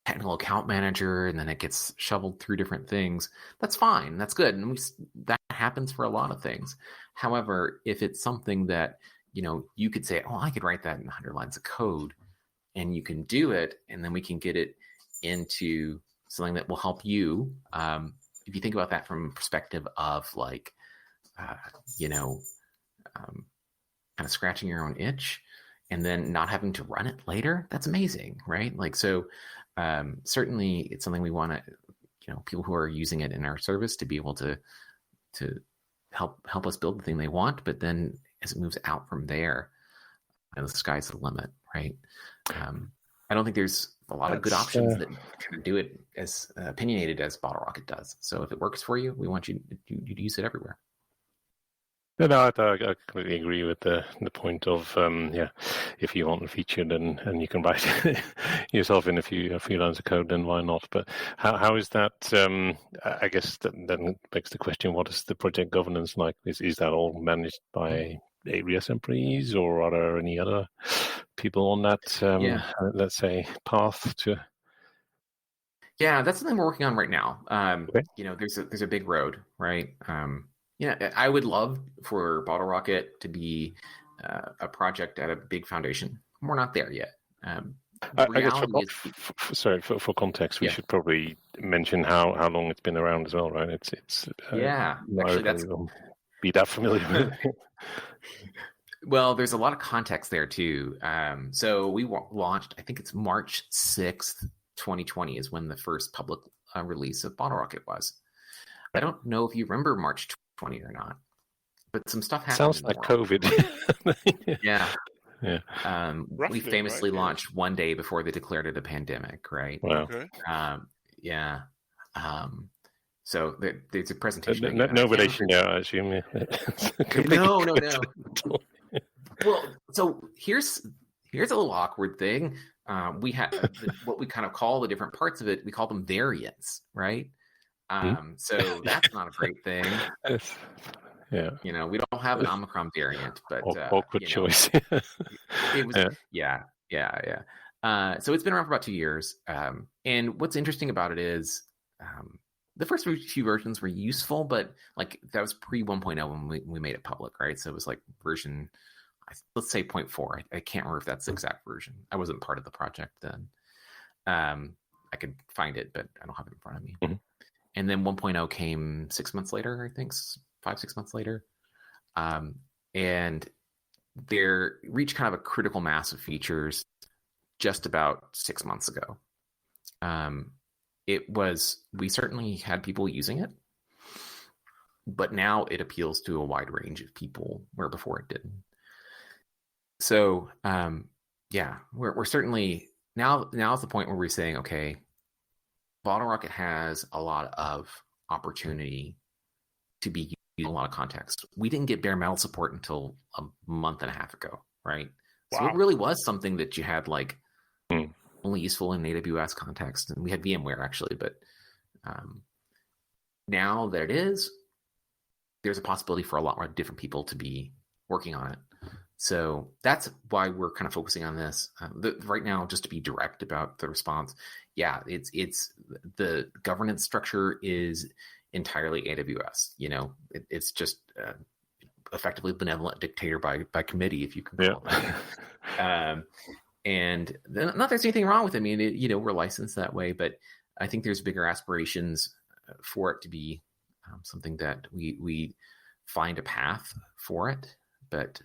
Speaker 3: technical account manager, and then it gets shoveled through different things, that's fine. That's good. And that happens for a lot of things. However, if it's something that, you could say, I could write that in 100 lines of code, and you can do it, and then we can get it into something that will help you. If you think about that from a perspective of like, kind of scratching your own itch and then not having to run it later, that's amazing, right? Like, so certainly it's something we want to, people who are using it in our service to be able to help us build the thing they want. But then as it moves out from there, the sky's the limit, right? I don't think there's a lot of good options that kind of do it as opinionated as Bottlerocket does. So if it works for you, we want you to use it everywhere.
Speaker 2: No, I completely agree with the point of if you want a feature, and you can write it yourself in a few lines of code, then why not? But how is that? I guess that begs the question: what is the project governance like? Is that all managed by AWS employees, or are there any other people on that? Let's say path to.
Speaker 3: Yeah, that's something we're working on right now.
Speaker 2: Okay.
Speaker 3: There's a big road, right? I would love for Bottlerocket to be a project at a big foundation. We're not there yet.
Speaker 2: I guess for context, we should probably mention how long it's been around as well, right? It's
Speaker 3: actually that's
Speaker 2: be that familiar with it.
Speaker 3: Well, there's a lot of context there too. So we launched, I think it's March 6th, 2020 is when the first public release of Bottlerocket was. I don't know if you remember March 20 or not, but some stuff happened.
Speaker 2: Sounds like COVID.
Speaker 3: Yeah.
Speaker 4: Roughly,
Speaker 3: we famously
Speaker 4: right?
Speaker 3: launched one day before they declared it a pandemic, right?
Speaker 2: Wow.
Speaker 4: Okay.
Speaker 3: So there's a presentation.
Speaker 2: No relation there, I assume.
Speaker 3: No. Well, so here's a little awkward thing. We had what we kind of call the different parts of it. We call them variants, right? So that's not a great thing.
Speaker 2: Yeah.
Speaker 3: We don't have an Omicron variant, but
Speaker 2: awkward choice.
Speaker 3: It was yeah. So it's been around for about 2 years. And what's interesting about it is the first few versions were useful, but like that was pre 1.0 when we made it public, right? So it was like version, let's say 0.4. I can't remember if that's the exact version. I wasn't part of the project then. I could find it, but I don't have it in front of me. Mm-hmm. And then 1.0 came 6 months later, I think, 5-6 months later. And they reached kind of a critical mass of features just about 6 months ago. We certainly had people using it, but now it appeals to a wide range of people where before it didn't. So, we're certainly now is the point where we're saying, okay, Bottlerocket has a lot of opportunity to be used in a lot of context. We didn't get bare metal support until a month and a half ago, right? Wow. So it really was something that you had like only useful in AWS context, and we had VMware actually, but now that it is, there's a possibility for a lot more different people to be working on it. So that's why we're kind of focusing on this right now, just to be direct about the response. Yeah, it's the governance structure is entirely AWS. It's just effectively benevolent dictator by committee, if you can call it that. And not that there's anything wrong with it. I mean, we're licensed that way, but I think there's bigger aspirations for it to be something that we find a path for it. But,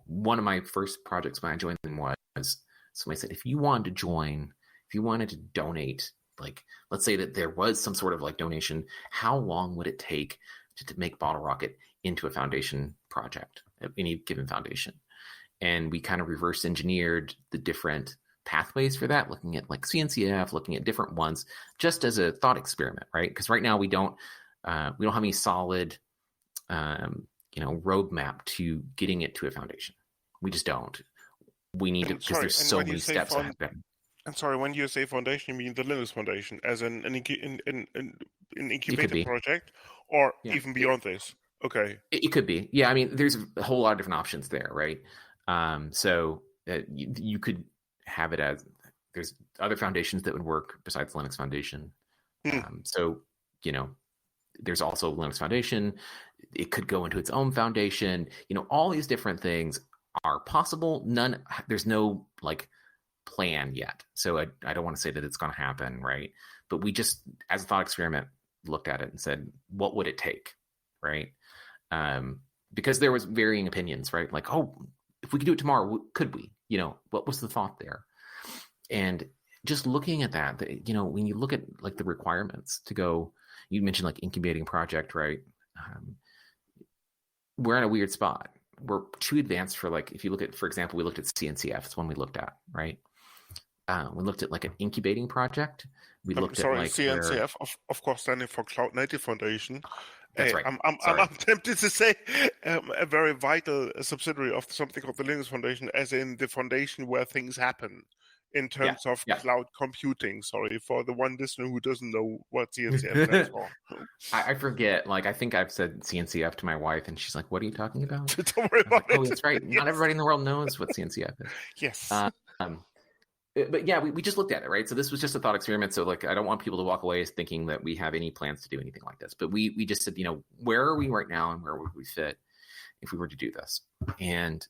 Speaker 3: one of my first projects when I joined them was somebody said, if you wanted to donate, like, let's say that there was some sort of like donation, how long would it take to make Bottlerocket into a foundation project, any given foundation? And we kind of reverse engineered the different pathways for that, looking at like CNCF, looking at different ones, just as a thought experiment, right? Because right now we don't have any solid roadmap to getting it to a foundation. We just don't. We need to, because there's so many steps to happen.
Speaker 4: And sorry, when you say foundation, you mean the Linux Foundation as an incubator project, or even beyond this? Okay.
Speaker 3: It could be. Yeah, I mean, there's a whole lot of different options there, right? So you could have it as, there's other foundations that would work besides Linux Foundation. So, there's also Linux Foundation. It could go into its own foundation. All these different things are possible. There's no like plan yet. So I don't want to say that it's going to happen, right? But we just, as a thought experiment, looked at it and said, what would it take, right? because there was varying opinions, right? Like, oh, if we could do it tomorrow, could we? What was the thought there? And just looking at that, when you look at like the requirements to go, you mentioned like incubating project, right? We're in a weird spot. We're too advanced for like, if you look at, for example, we looked at CNCF, it's one we looked at, right? We looked at like an incubating project. We looked at like
Speaker 4: CNCF, of course, standing for Cloud Native Foundation.
Speaker 3: That's right.
Speaker 4: I'm tempted to say a very vital subsidiary of something called the Linux Foundation, as in the foundation where things happen in terms of cloud computing. Sorry for the one listener who doesn't know what CNCF stands for.
Speaker 3: I forget. Like, I think I've said CNCF to my wife, and she's like, "What are you talking about?"
Speaker 4: Don't worry about it.
Speaker 3: Oh, that's right. Yes. Not everybody in the world knows what CNCF is.
Speaker 4: Yes.
Speaker 3: But yeah, we just looked at it, right? So this was just a thought experiment. So like, I don't want people to walk away thinking that we have any plans to do anything like this. But we just said, where are we right now, and where would we fit if we were to do this? And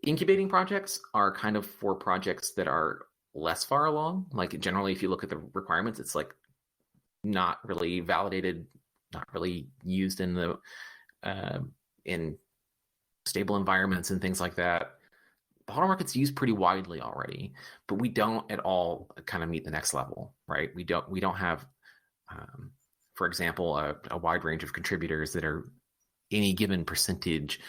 Speaker 3: incubating projects are kind of for projects that are less far along. Like generally, if you look at the requirements, it's like not really validated, not really used in the in stable environments and things like that. Bottlerocket's used pretty widely already, but we don't at all kind of meet the next level, right? We don't have, for example, a wide range of contributors that are any given percentage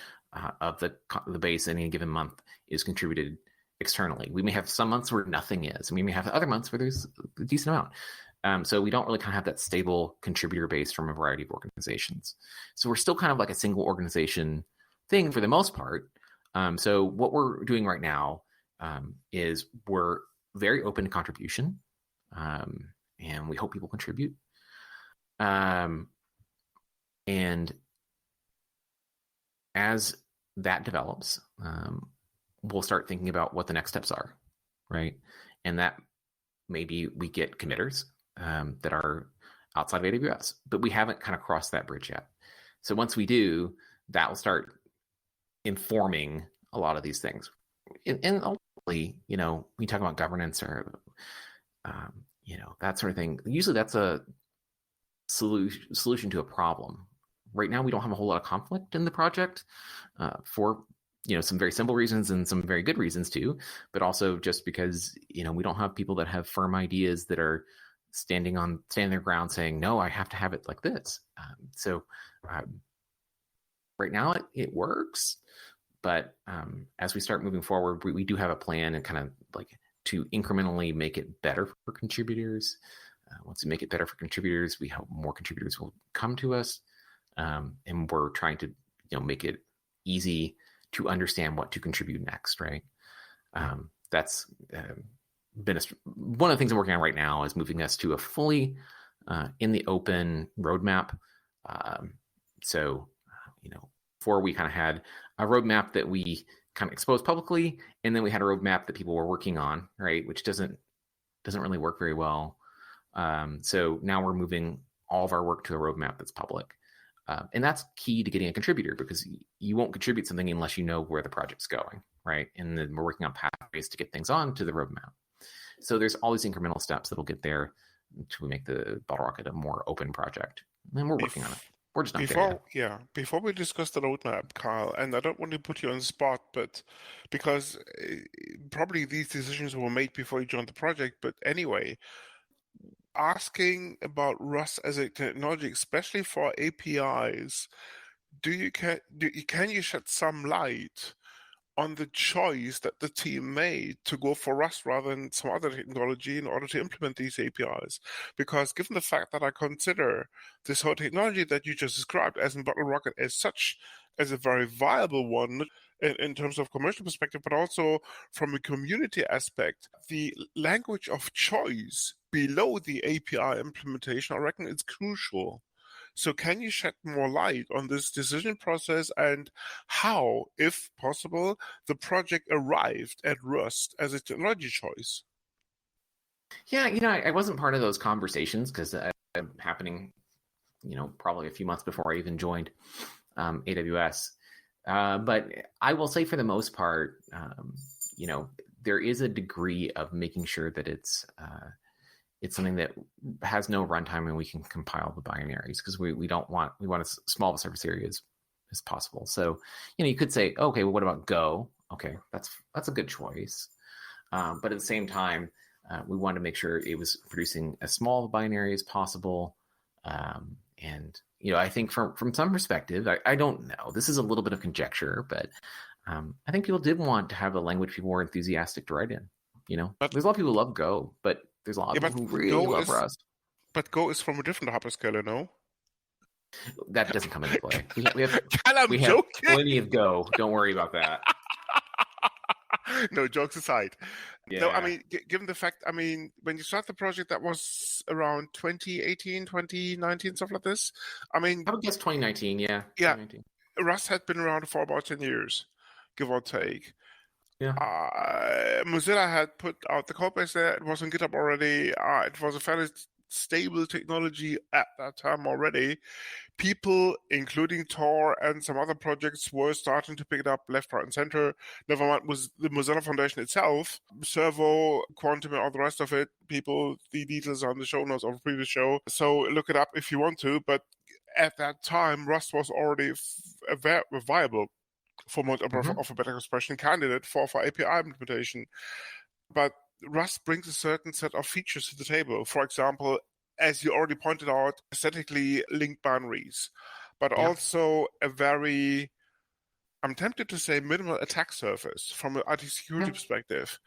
Speaker 3: of the base in any given month is contributed externally. We may have some months where nothing is, and we may have other months where there's a decent amount. So we don't really kind of have that stable contributor base from a variety of organizations. So we're still kind of like a single organization thing for the most part. So what we're doing right now is we're very open to contribution, and we hope people contribute. And as that develops, we'll start thinking about what the next steps are, right? And that maybe we get committers that are outside of AWS, but we haven't kind of crossed that bridge yet. So once we do, that will start informing a lot of these things. And ultimately, when you talk about governance or, that sort of thing, usually that's a solution to a problem. Right now, we don't have a whole lot of conflict in the project for, some very simple reasons and some very good reasons too, but also just because, we don't have people that have firm ideas that are standing their ground saying, no, I have to have it like this. So right now it works. But as we start moving forward, we do have a plan and kind of like to incrementally make it better for contributors. Once we make it better for contributors, we hope more contributors will come to us. And we're trying to, make it easy to understand what to contribute next, right? That's been one of the things I'm working on right now is moving us to a fully in the open roadmap. So, before we kind of had a roadmap that we kind of exposed publicly, and then we had a roadmap that people were working on, right? Which doesn't really work very well. So now we're moving all of our work to a roadmap that's public. And that's key to getting a contributor, because you won't contribute something unless you know where the project's going, right? And then we're working on pathways to get things on to the roadmap. So there's all these incremental steps that'll get there to make the Bottlerocket a more open project. And we're working on it. We're just not there yet.
Speaker 4: Before we discuss the roadmap, Carl, and I don't want to put you on the spot, but because probably these decisions were made before you joined the project, but anyway, asking about Rust as a technology, especially for APIs, can you shed some light on the choice that the team made to go for Rust rather than some other technology in order to implement these APIs? Because given the fact that I consider this whole technology that you just described as in Bottlerocket as a very viable one in terms of commercial perspective, but also from a community aspect, the language of choice below the API implementation, I reckon it's crucial. So can you shed more light on this decision process and how, if possible, the project arrived at Rust as a technology choice?
Speaker 3: Yeah, I wasn't part of those conversations because happening, probably a few months before I even joined AWS. But I will say for the most part, there is a degree of making sure that it's it's something that has no runtime, and we can compile the binaries because we want as small of a surface area as possible. So, you could say, okay, well, what about Go? Okay, that's a good choice. But at the same time, we wanted to make sure it was producing as small of a binary as possible. And I think from some perspective, I don't know. This is a little bit of conjecture, but I think people did want to have a language people were enthusiastic to write in.
Speaker 4: But,
Speaker 3: there's a lot of people who love Go, but there's a lot of people who really love Rust.
Speaker 4: But Go is from a different hyperscaler, no?
Speaker 3: That doesn't come into play. We have
Speaker 4: joking.
Speaker 3: plenty of Go. Don't worry about that.
Speaker 4: No, jokes aside.
Speaker 3: Yeah.
Speaker 4: No, I mean, given the fact, I mean, when you start the project, that was around 2018, 2019, stuff like this. I mean,
Speaker 3: I would guess 2019, yeah.
Speaker 4: Yeah.
Speaker 3: 2019.
Speaker 4: Rust had been around for about 10 years, give or take.
Speaker 3: Yeah.
Speaker 4: Mozilla had put out the code base there. It was on GitHub already. It was a fairly stable technology at that time already. People, including Tor and some other projects, were starting to pick it up left, right, and center. Never mind was the Mozilla Foundation itself, Servo, Quantum, and all the rest of it. People, the details are on the show notes of a previous show. So look it up if you want to. But at that time, Rust was already a viable, for want of a better expression, candidate for API implementation. But Rust brings a certain set of features to the table. For example, as you already pointed out, aesthetically linked binaries, but also a very, I'm tempted to say, minimal attack surface from an IT security perspective.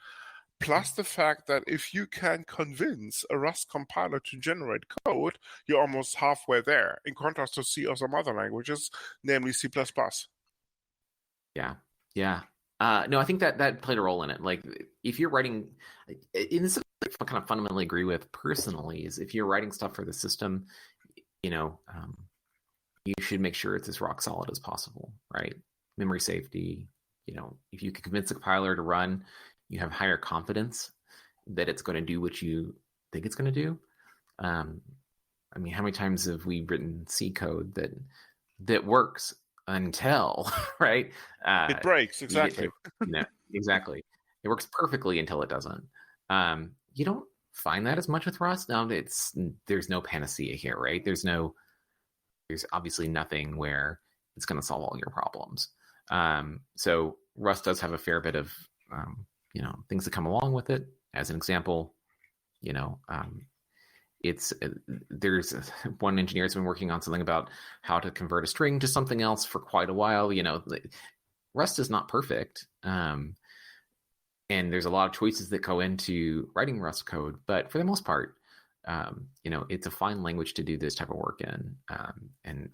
Speaker 4: Plus the fact that if you can convince a Rust compiler to generate code, you're almost halfway there, in contrast to C or some other languages, namely C++.
Speaker 3: Yeah. No, I think that played a role in it. Like, if you're writing, and this is what I kind of fundamentally agree with personally, is if you're writing stuff for the system, you should make sure it's as rock solid as possible, right? Memory safety, if you can convince the compiler to run, you have higher confidence that it's going to do what you think it's going to do. I mean, how many times have we written C code that works until, right?
Speaker 4: It breaks, exactly.
Speaker 3: Exactly. It works perfectly until it doesn't. You don't find that as much with Rust. Now, there's no panacea here, right? There's obviously nothing where it's going to solve all your problems. So Rust does have a fair bit of, things that come along with it. As an example, there's one engineer has been working on something about how to convert a string to something else for quite a while. Rust is not perfect. And there's a lot of choices that go into writing Rust code, but for the most part, it's a fine language to do this type of work in. And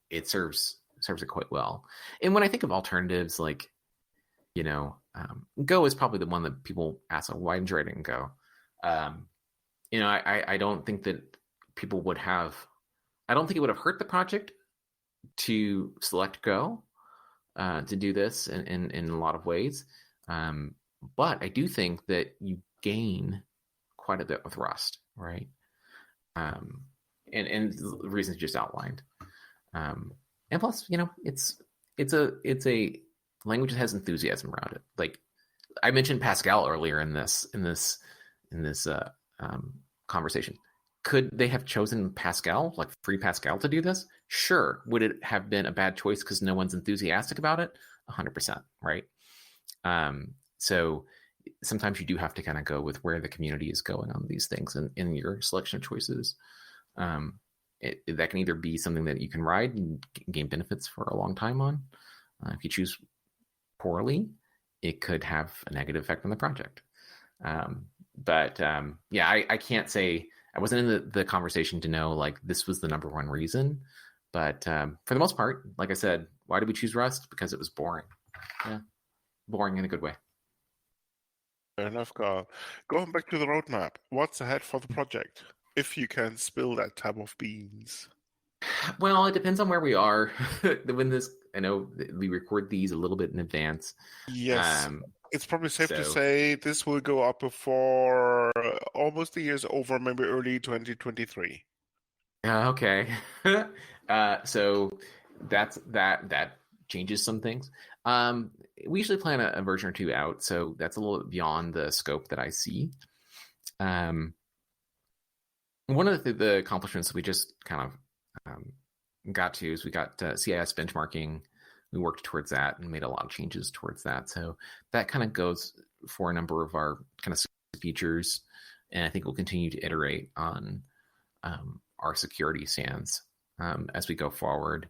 Speaker 3: it serves it quite well. And when I think of alternatives, like, Go is probably the one that people ask, why didn't you write it in Go? I don't think that people would have, I don't think it would have hurt the project to select Go to do this in a lot of ways. But I do think that you gain quite a bit with Rust, right? And the reasons just outlined. And plus, it's a language that has enthusiasm around it. Like I mentioned Pascal earlier in this conversation. Could they have chosen Pascal, like free Pascal, to do this? Sure. Would it have been a bad choice because no one's enthusiastic about it? 100%, right? So sometimes you do have to kind of go with where the community is going on these things and in your selection of choices. That can either be something that you can ride and gain benefits for a long time on. If you choose poorly, it could have a negative effect on the project. I can't say, I wasn't in the conversation to know like this was the number one reason, but for the most part, like I said, why did we choose Rust? Because it was boring. Yeah, boring in a good way.
Speaker 4: Fair enough, Carl. Going back to the roadmap, what's ahead for the project? If you can spill that tub of beans.
Speaker 3: Well, it depends on where we are. I know we record these a little bit in advance.
Speaker 4: Yes. It's probably safe to say this will go up before almost the year's over, maybe early 2023.
Speaker 3: Okay. So that changes some things. We usually plan a version or two out, so that's a little bit beyond the scope that I see. one of the accomplishments we just kind of got to is we got CIS benchmarking. We worked towards that and made a lot of changes towards that. So that kind of goes for a number of our kind of features, and I think we'll continue to iterate on our security stance as we go forward.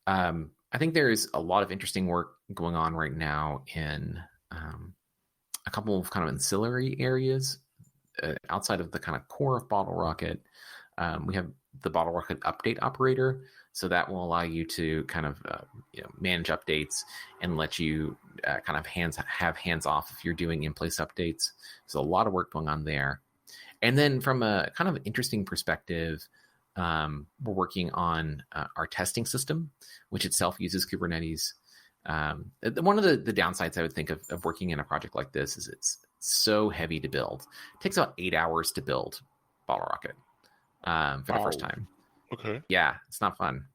Speaker 3: I think there is a lot of interesting work going on right now in a couple of kind of ancillary areas outside of the kind of core of Bottlerocket. We have the Bottlerocket update operator, so that will allow you to kind of manage updates and let you kind of have hands off if you're doing in-place updates. So a lot of work going on there. And then from a kind of interesting perspective, we're working on our testing system, which itself uses Kubernetes. One of the downsides I would think of working in a project like this is it's so heavy to build. It takes about 8 hours to build Bottlerocket for the first time.
Speaker 4: Okay.
Speaker 3: Yeah, it's not fun.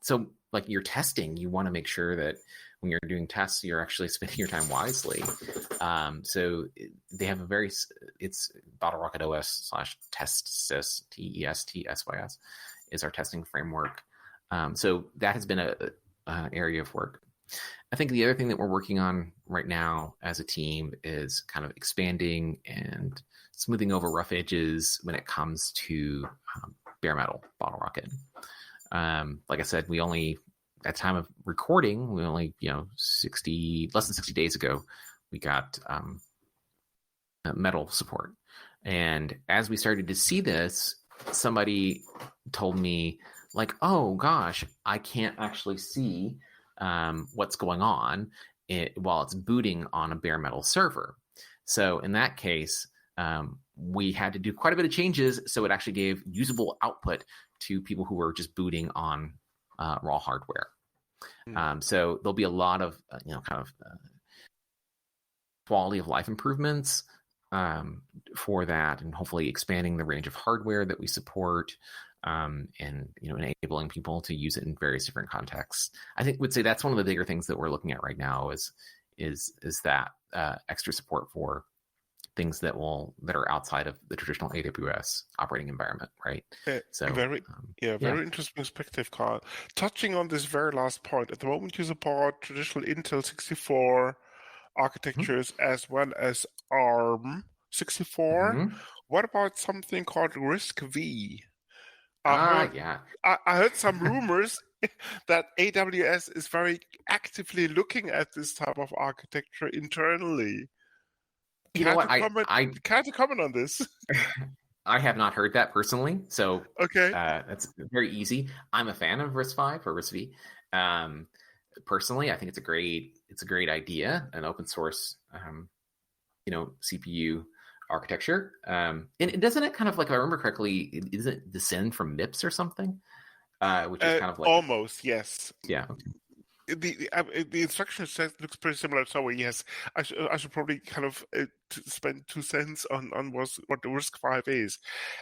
Speaker 3: So like you're testing, you want to make sure that when you're doing tests, you're actually spending your time wisely. So they have it's Bottlerocket OS /testsys, TESTSYS is our testing framework. So that has been a area of work. I think the other thing that we're working on right now as a team is kind of expanding and smoothing over rough edges when it comes to bare metal Bottlerocket. Like I said, we only, at the time of recording, less than 60 days ago, we got metal support. And as we started to see this, somebody told me like, oh gosh, I can't actually see what's going on while it's booting on a bare metal server. So in that case, we had to do quite a bit of changes so it actually gave usable output to people who were just booting on raw hardware. So there'll be a lot of quality of life improvements for that, and hopefully expanding the range of hardware that we support, and enabling people to use it in various different contexts. I would say that's one of the bigger things that we're looking at right now is that extra support for things that are outside of the traditional AWS operating environment, right? So
Speaker 4: very interesting perspective, Carl. Touching on this very last point, at the moment you support traditional Intel 64 architectures as well as ARM 64. What about something called RISC-V? I heard some rumors that AWS is very actively looking at this type of architecture internally. Can't you comment on this?
Speaker 3: I have not heard that personally, so
Speaker 4: okay,
Speaker 3: that's very easy. I'm a fan of RISC-V or RISC-V. Personally, I think it's a great idea, an open source, CPU architecture. And doesn't it kind of, like, if I remember correctly, isn't it descend from MIPS or something? Which is kind of like
Speaker 4: almost, yes.
Speaker 3: Yeah. Okay.
Speaker 4: The instruction set looks pretty similar. So yes, I should probably kind of spend 2 cents on what the RISC-V is.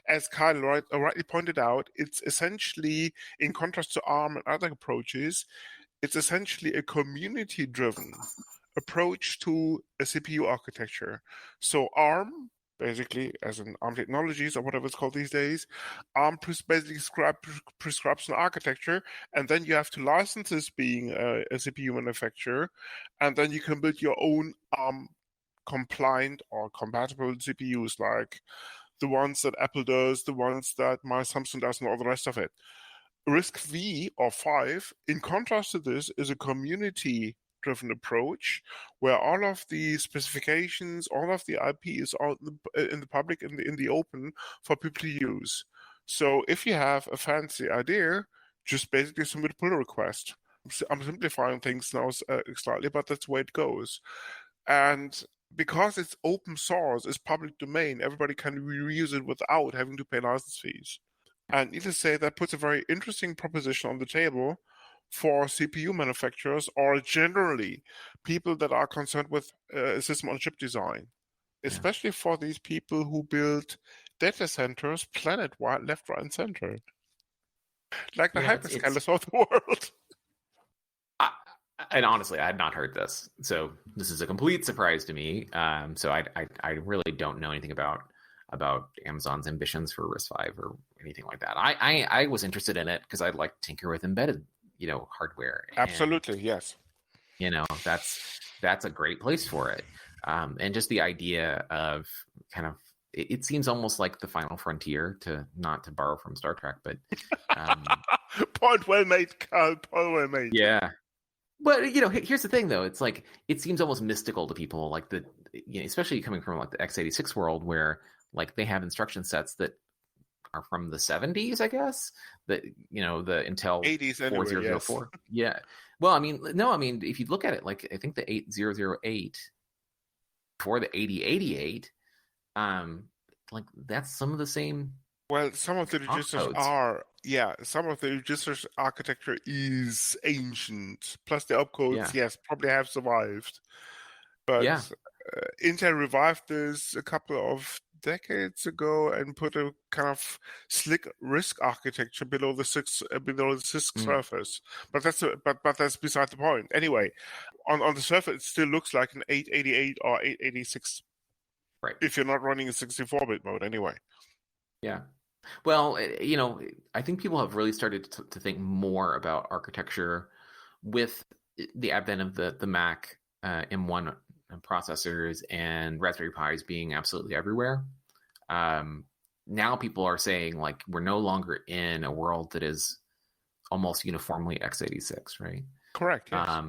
Speaker 4: As Kyle rightly pointed out, it's essentially, in contrast to ARM and other approaches, it's essentially a community-driven approach to a CPU architecture. So ARM, basically, as in ARM Technologies or whatever it's called these days, ARM basically prescribes an architecture, and then you have to license this being a CPU manufacturer, and then you can build your own ARM compliant or compatible CPUs, like the ones that Apple does, the ones that my Samsung does, and all the rest of it. RISC-V or 5, in contrast to this, is a community-driven approach where all of the specifications, all of the IP is all in the public, in the open for people to use. So if you have a fancy idea, just basically submit a pull request. I'm simplifying things now slightly, but that's the way it goes. And because it's open source, it's public domain, everybody can reuse it without having to pay license fees. And needless to say, that puts a very interesting proposition on the table for CPU manufacturers, or generally people that are concerned with system-on-chip design, especially for these people who build data centers planet-wide, left, right, and center, like the hyperscalers of the world.
Speaker 3: And honestly, I had not heard this, so this is a complete surprise to me. So I really don't know anything about about Amazon's ambitions for RISC-V or anything like that. I was interested in it because I'd like to tinker with embedded, hardware.
Speaker 4: Absolutely, yes.
Speaker 3: That's a great place for it. And just the idea of kind of, it seems almost like the final frontier, not to borrow from Star Trek, but
Speaker 4: point well made, Carl. Point well made.
Speaker 3: Yeah. But here's the thing, though. It's like it seems almost mystical to people, like especially coming from like the x86 world, where like they have instruction sets that are from the 70s, I guess. That the Intel
Speaker 4: 80s anyway,
Speaker 3: 4004. Yes. Yeah. Well, if you look at it, like I think the 8008 for the 8088, like that's some of the same.
Speaker 4: Well, some of the registers are, some of the registers architecture is ancient. Plus the opcodes, yes, probably have survived. But Intel revived this a couple of decades ago and put a kind of slick RISC architecture below the CISC surface. But that's beside the point. Anyway, on the surface, it still looks like an 888 or 886.
Speaker 3: Right.
Speaker 4: If you're not running a 64-bit mode, anyway.
Speaker 3: Yeah. Well, I think people have really started to think more about architecture with the advent of the Mac M1 processors and Raspberry Pis being absolutely everywhere. Now people are saying, like, we're no longer in a world that is almost uniformly x86, right?
Speaker 4: Correct, yes.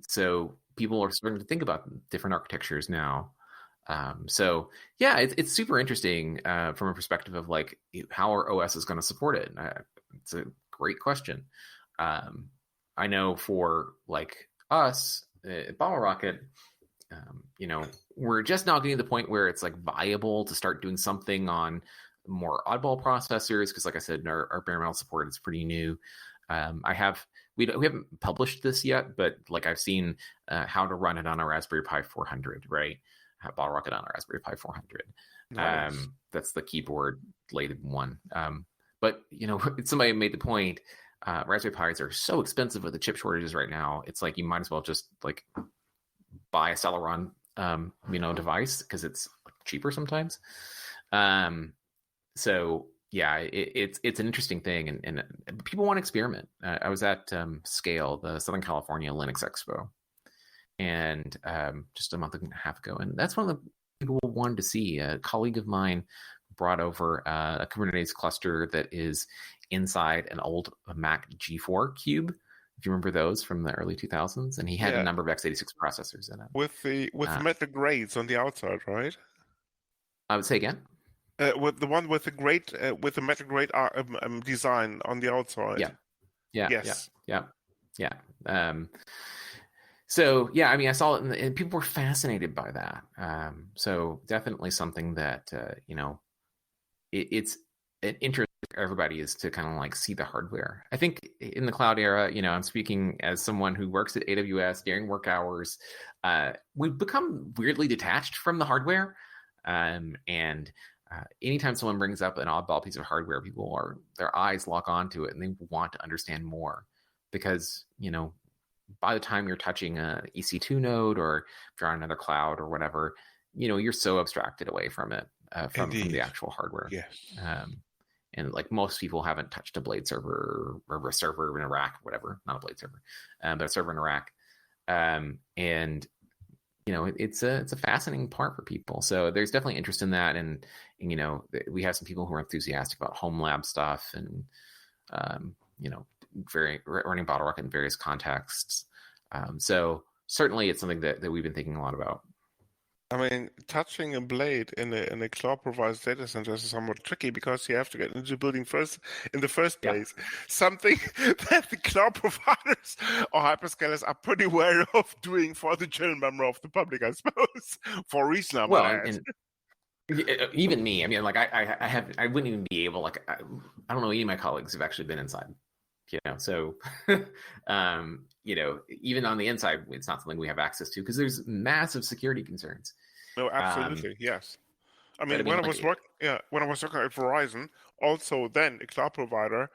Speaker 3: So people are starting to think about different architectures now. It's super interesting from a perspective of like how our OS is going to support it. It's a great question. I know for like us at Bottlerocket, we're just now getting to the point where it's like viable to start doing something on more oddball processors because, like I said, our bare metal support is pretty new. We haven't published this yet, but like I've seen how to run it on a Raspberry Pi 400, right? Bottlerocket on a Raspberry Pi 400. Nice. That's the keyboard bladed one. But somebody made the point. Raspberry Pis are so expensive with the chip shortages right now. It's like you might as well just like buy a Celeron, device because it's cheaper sometimes. It's an interesting thing, and people want to experiment. I was at Scale, the Southern California Linux Expo, and just a month and a half ago, and that's one of the people wanted to see. A colleague of mine brought over a Kubernetes cluster that is inside an old Mac G4 cube, if you remember those from the early 2000s, and he had a number of x86 processors in it
Speaker 4: with metal grades on the outside, right?
Speaker 3: I would say again.
Speaker 4: With the one with the great with the metal grade design on the outside.
Speaker 3: Yeah. I saw it, and people were fascinated by that. So definitely something that it's an interest for everybody is to kind of like see the hardware. I think in the cloud era, I'm speaking as someone who works at AWS during work hours. We've become weirdly detached from the hardware, and anytime someone brings up an oddball piece of hardware, their eyes lock onto it and they want to understand more because, by the time you're touching a EC2 node or if you're on another cloud or whatever, you're so abstracted away from it, from the actual hardware.
Speaker 4: Yes.
Speaker 3: And like most people haven't touched a blade server or a server in a rack, whatever, not a blade server, but a server in a rack. It's a fascinating part for people. So there's definitely interest in that. And we have some people who are enthusiastic about home lab stuff and, running Bottlerocket in various contexts. So certainly it's something that we've been thinking a lot about.
Speaker 4: I mean, touching a blade in a cloud provider's data center is somewhat tricky because you have to get into the building first in the first place. Yeah. Something that the cloud providers or hyperscalers are pretty aware of doing for the general member of the public, I suppose, for a reason.
Speaker 3: Even me. I mean, like I wouldn't even be able. Like I don't know any of my colleagues have actually been inside. So even on the inside, it's not something we have access to because there's massive security concerns.
Speaker 4: No, absolutely, yes. I mean, when I was working at Verizon, also then a cloud provider,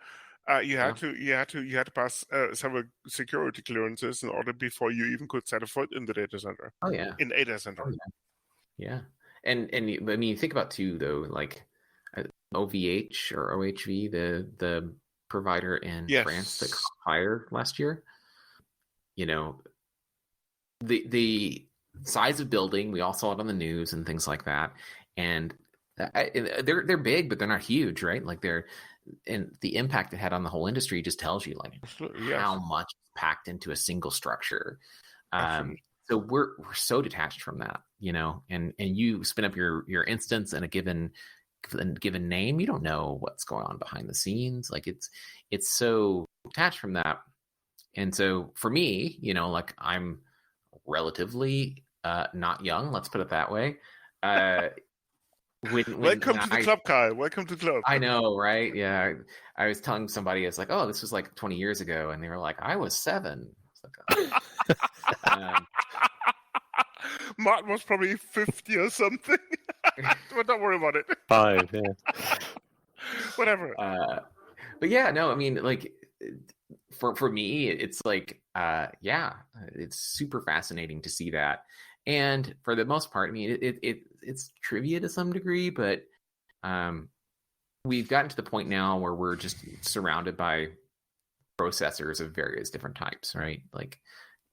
Speaker 4: you had to pass several security clearances in order before you even could set a foot in the data center.
Speaker 3: Oh yeah,
Speaker 4: in a data center.
Speaker 3: Oh, yeah. And I mean, think about too though, like OVH or OHV, the provider in France that caught fire last year. You know, the size of building, we all saw it on the news and things like that, and they're big, but they're not huge, right? Like and the impact it had on the whole industry just tells you like how much is packed into a single structure. So we're so detached from that, you know, and you spin up your instance in a given name, you don't know what's going on behind the scenes. Like it's so detached from that. And so for me, you know, like I'm relatively not young, let's put it that way.
Speaker 4: Welcome to the club, Kyle. Welcome to the club.
Speaker 3: I know, right? Yeah. I was telling somebody, it's like, oh, this was like 20 years ago. And they were like, I was 7. Like,
Speaker 4: Martin was probably 50 or something. But don't worry about it.
Speaker 2: 5, yeah.
Speaker 4: Whatever.
Speaker 3: But yeah, no, I mean, like, for me, it's like, it's super fascinating to see that. And for the most part, I mean, it's trivia to some degree, but we've gotten to the point now where we're just surrounded by processors of various different types, right? Like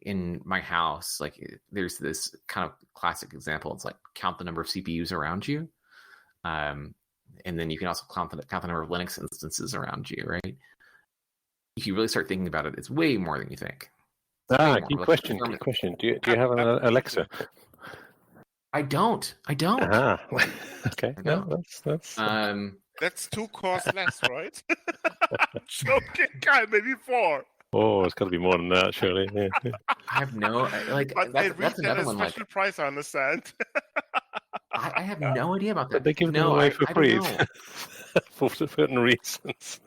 Speaker 3: in my house, like there's this kind of classic example. It's like count the number of CPUs around you. And then you can also count the number of Linux instances around you, right? If you really start thinking about it, it's way more than you think.
Speaker 2: Good question. Do you have an Alexa?
Speaker 3: I don't.
Speaker 2: Okay. No,
Speaker 4: that's 2 cores less, right? Joking, guy, maybe 4.
Speaker 2: Oh, it's got to be more than that, surely. Yeah.
Speaker 3: I have no like.
Speaker 4: But
Speaker 3: that's another one.
Speaker 4: Special price, I understand.
Speaker 3: I have no idea about that.
Speaker 2: But they give them away for free for certain reasons.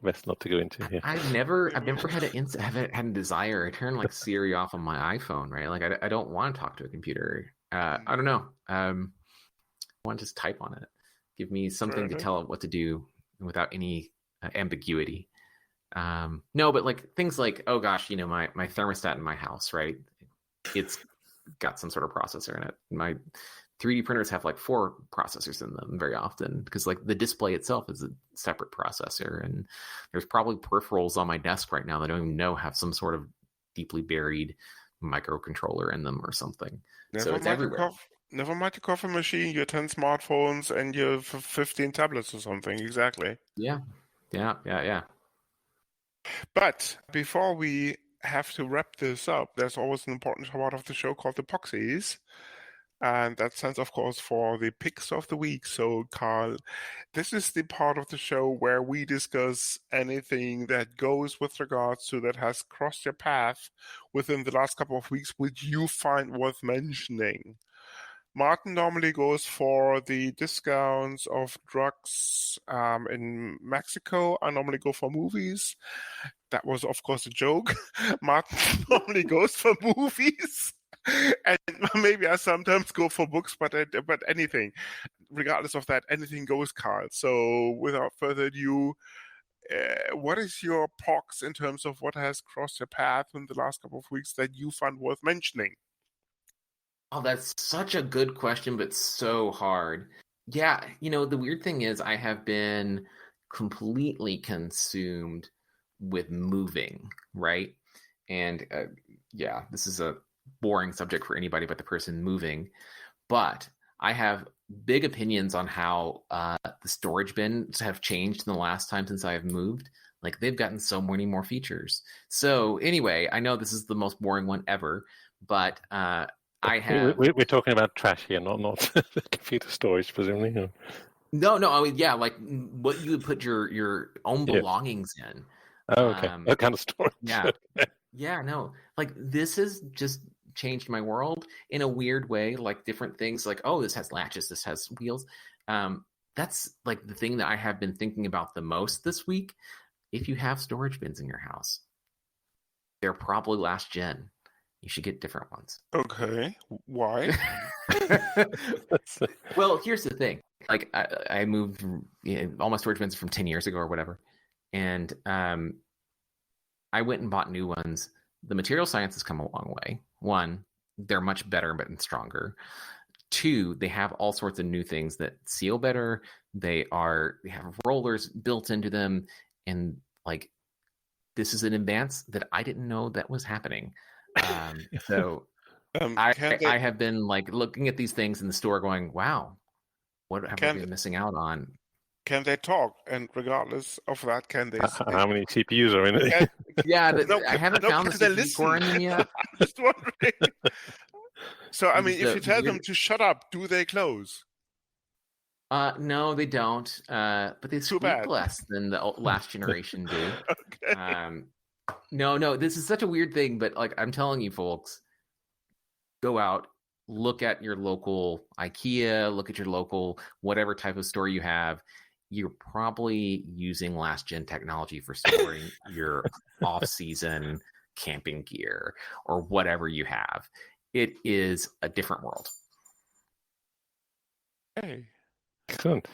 Speaker 2: Best not to go into here.
Speaker 3: I've never had a desire. I turn like Siri off on my iPhone, right? Like I don't want to talk to a computer. I don't know. I want to just type on it. Give me something to tell it what to do without any ambiguity. No, but like things like, oh gosh, you know, my thermostat in my house, right? It's got some sort of processor in it. My 3D printers have like 4 processors in them very often because like the display itself is a separate processor, and there's probably peripherals on my desk right now that I don't even know have some sort of deeply buried microcontroller in them or something. So it's everywhere.
Speaker 4: Never mind the coffee machine, your 10 smartphones, and your 15 tablets or something. Exactly.
Speaker 3: Yeah.
Speaker 4: But before we have to wrap this up, there's always an important part of the show called the Poxies. And that stands, of course, for the picks of the week. So, Carl, this is the part of the show where we discuss anything that goes with regards to that has crossed your path within the last couple of weeks, which you find worth mentioning. Martin normally goes for the discounts of drugs in Mexico. I normally go for movies. That was, of course, a joke. Martin normally goes for movies. And maybe I sometimes go for books, but anything, regardless of that, anything goes, Carl. So without further ado, what is your POX in terms of what has crossed your path in the last couple of weeks that you find worth mentioning?
Speaker 3: Oh, that's such a good question, but so hard. Yeah, you know, the weird thing is I have been completely consumed with moving, right? And this is a boring subject for anybody but the person moving. But I have big opinions on how the storage bins have changed in the last time since I have moved. Like they've gotten so many more features. So anyway, I know this is the most boring one ever, but I have.
Speaker 2: We're talking about trash here, not computer storage, presumably.
Speaker 3: No. I mean, yeah, like what you would put your own belongings in.
Speaker 2: Oh, okay. That kind of storage.
Speaker 3: Yeah. Yeah, no. Like this has just changed my world in a weird way. Like different things, like this has latches, this has wheels. That's like the thing that I have been thinking about the most this week. If you have storage bins in your house, they're probably last gen. You should get different ones.
Speaker 4: Okay. Why?
Speaker 3: Well, here's the thing. Like I moved all my storage bins from 10 years ago or whatever. And I went and bought new ones. The material science has come a long way. One, they're much better but stronger. 2, they have all sorts of new things that seal better. They have rollers built into them, and like this is an advance that I didn't know that was happening. So I have been like looking at these things in the store, going, "Wow, what have I been missing out on?"
Speaker 4: Can they talk? And regardless of that, can they?
Speaker 2: How many CPUs are in it?
Speaker 3: I haven't found the CPU core in them yet.
Speaker 4: I'm just wondering. So, I mean, if you tell them to shut up, do they close?
Speaker 3: No, they don't. But they squeak less than the last generation do.
Speaker 4: Okay.
Speaker 3: No, this is such a weird thing, but like I'm telling you, folks, go out, look at your local IKEA, look at your local whatever type of store you have. You're probably using last gen technology for storing your off-season camping gear or whatever you have. It is a different world.
Speaker 4: Hey.
Speaker 2: Excellent.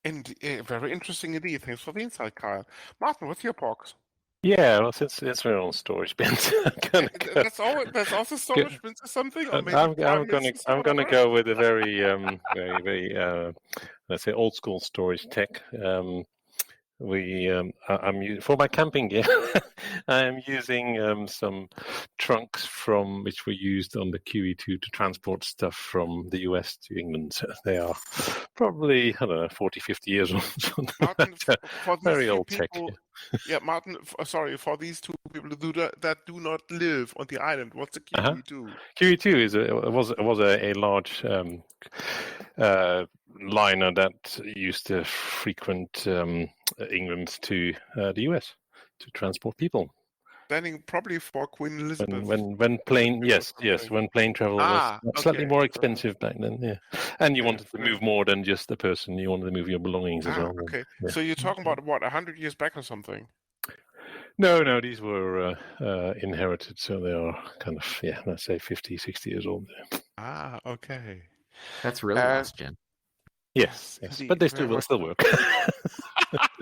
Speaker 4: And very interesting indeed. Thanks for the insight, Kyle. Martin, what's your box?
Speaker 2: Yeah, well, since we're on storage bins,
Speaker 4: that's also storage bins or something. Or maybe
Speaker 2: I'm gonna go with a very very let's say old school storage tech. I'm for my camping gear. I am using some trunks from which were used on the QE2 to transport stuff from the US to England. So they are probably 40, 50 years old.
Speaker 4: Martin, for these
Speaker 2: very old
Speaker 4: people, tech. Yeah, Martin. Sorry, for these two people that do not live on the island, what's a QE2?
Speaker 2: QE2 was a large liner that used to frequent England to the US to transport people.
Speaker 4: Standing probably for Queen Elizabeth.
Speaker 2: When plane when plane travel was slightly more expensive back then, yeah. And you wanted to move more than just a person; you wanted to move your belongings as well.
Speaker 4: Okay,
Speaker 2: yeah.
Speaker 4: So you're talking about what 100 years back or something?
Speaker 2: No, these were inherited, so they are kind of let's say 50, 60 years old.
Speaker 4: Okay.
Speaker 3: That's really last gen.
Speaker 2: Yes, but they still work.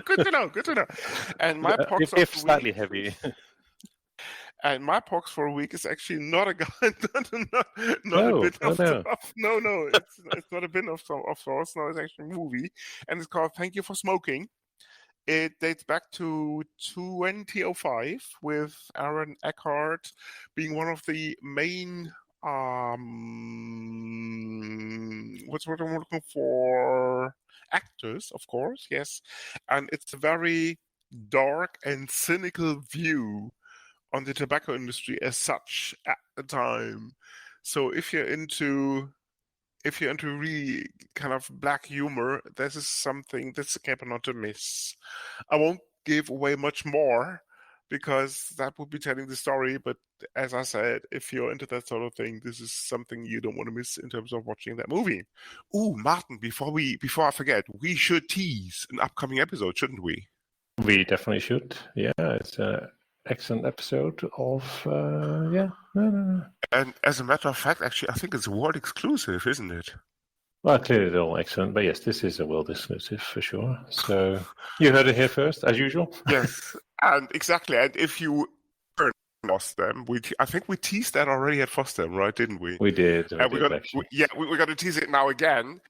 Speaker 4: Good to know. And my box
Speaker 2: if slightly heavy.
Speaker 4: And my box for a week is actually not a guide, not a bit of stuff. No, it's not a bit of sorts. No, it's actually a movie, and it's called "Thank You for Smoking." It dates back to 2005 with Aaron Eckhart being one of the main what's what I'm looking for? Actors, of course, yes. And it's a very dark and cynical view on the tobacco industry as such at the time. So if you're into really kind of black humor, this is a camp not to miss. I won't give away much more because that would be telling the story, but as I said, if you're into that sort of thing, this is something you don't want to miss in terms of watching that movie. Ooh, Martin, before I forget, we should tease an upcoming episode, shouldn't we?
Speaker 2: We definitely should. Yeah, it's an excellent episode of No.
Speaker 4: And as a matter of fact, actually, I think it's world exclusive, isn't it?
Speaker 2: Well, clearly they're all excellent, but yes, this is a world exclusive for sure. So you heard it here first, as usual.
Speaker 4: Yes, and exactly. And if you lost them, I think we teased that already at FOSDEM, right? Didn't we?
Speaker 2: We did.
Speaker 4: We're going to tease it now again.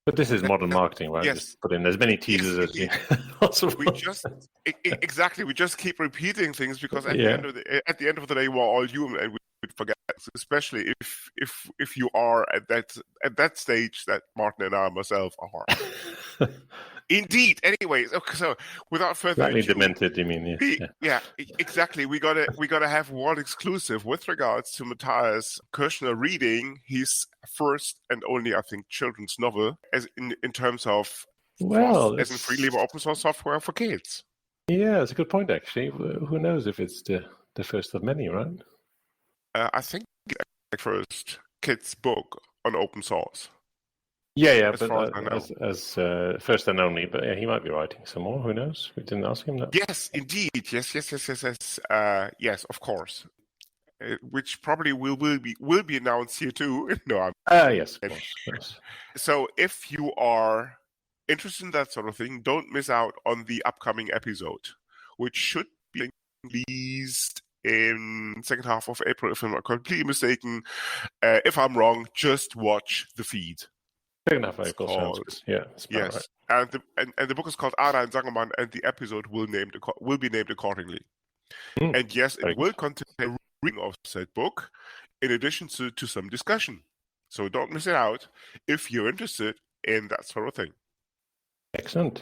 Speaker 2: But this is modern marketing, right?
Speaker 4: Yes.
Speaker 2: Just put in as many teasers as possible.
Speaker 4: We just exactly. We just keep repeating things because at the end of the day, we're all human and we forget. Especially if you are at that stage that Martin and I myself are. Indeed. Anyways, okay, so without further ado,
Speaker 2: demented, you mean?
Speaker 4: Yeah, exactly. We gotta have world exclusive with regards to Matthias Kirschner reading his first and only, I think, children's novel as in terms of as in free labor open source software for kids.
Speaker 2: Yeah, it's a good point actually. Who knows if it's the first of many, right?
Speaker 4: I think the first kids book on open source.
Speaker 2: Yeah, but as first and only. But yeah, he might be writing some more. Who knows? We didn't ask him that.
Speaker 4: Yes, indeed. Yes. Yes, of course. Which probably will be announced here too. No,
Speaker 2: yes, of course.
Speaker 4: So if you are interested in that sort of thing, don't miss out on the upcoming episode, which should be released in second half of April, if I'm not completely mistaken. If I'm wrong, just watch the feed.
Speaker 2: Second half of April sounds good. Yeah, that's about
Speaker 4: Yes,
Speaker 2: right.
Speaker 4: and the book is called Ada and Sangerman, and the episode will be named accordingly. And yes, it will contain a reading of said book, in addition to some discussion. So don't miss it out if you're interested in that sort of thing.
Speaker 2: Excellent.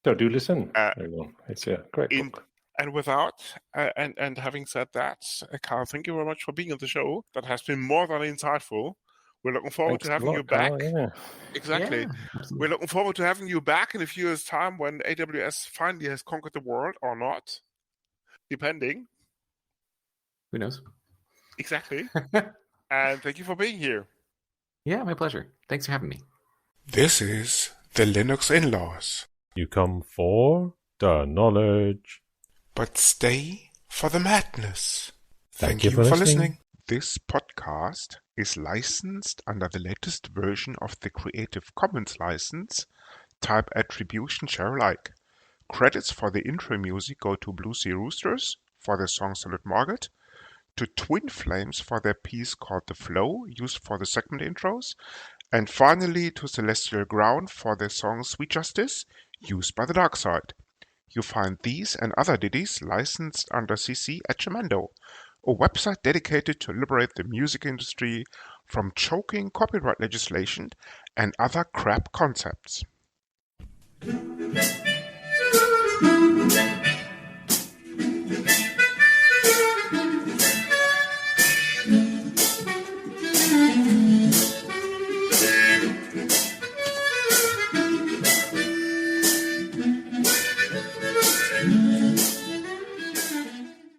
Speaker 2: So do listen, everyone. It's a great book.
Speaker 4: And and having said that, Carl, thank you very much for being on the show. That has been more than insightful. We're looking forward to having you back.
Speaker 2: Carl, yeah.
Speaker 4: Exactly.
Speaker 3: Yeah,
Speaker 4: we're looking forward to having you back in a few years' time when AWS finally has conquered the world or not, depending.
Speaker 3: Who knows?
Speaker 4: Exactly. And thank you for being here.
Speaker 3: Yeah, my pleasure. Thanks for having me.
Speaker 1: This is the Linux In-Laws.
Speaker 5: You come for the knowledge,
Speaker 1: but stay for the madness.
Speaker 5: Thank you for listening.
Speaker 1: This podcast is licensed under the latest version of the Creative Commons license, type Attribution Share Alike. Credits for the intro music go to Blue Sea Roosters for their song Solid Market, to Twin Flames for their piece called The Flow, used for the segment intros, and finally to Celestial Ground for their song Sweet Justice, used by the Dark Side. You find these and other ditties licensed under CC at Jamendo, a website dedicated to liberate the music industry from choking copyright legislation and other crap concepts.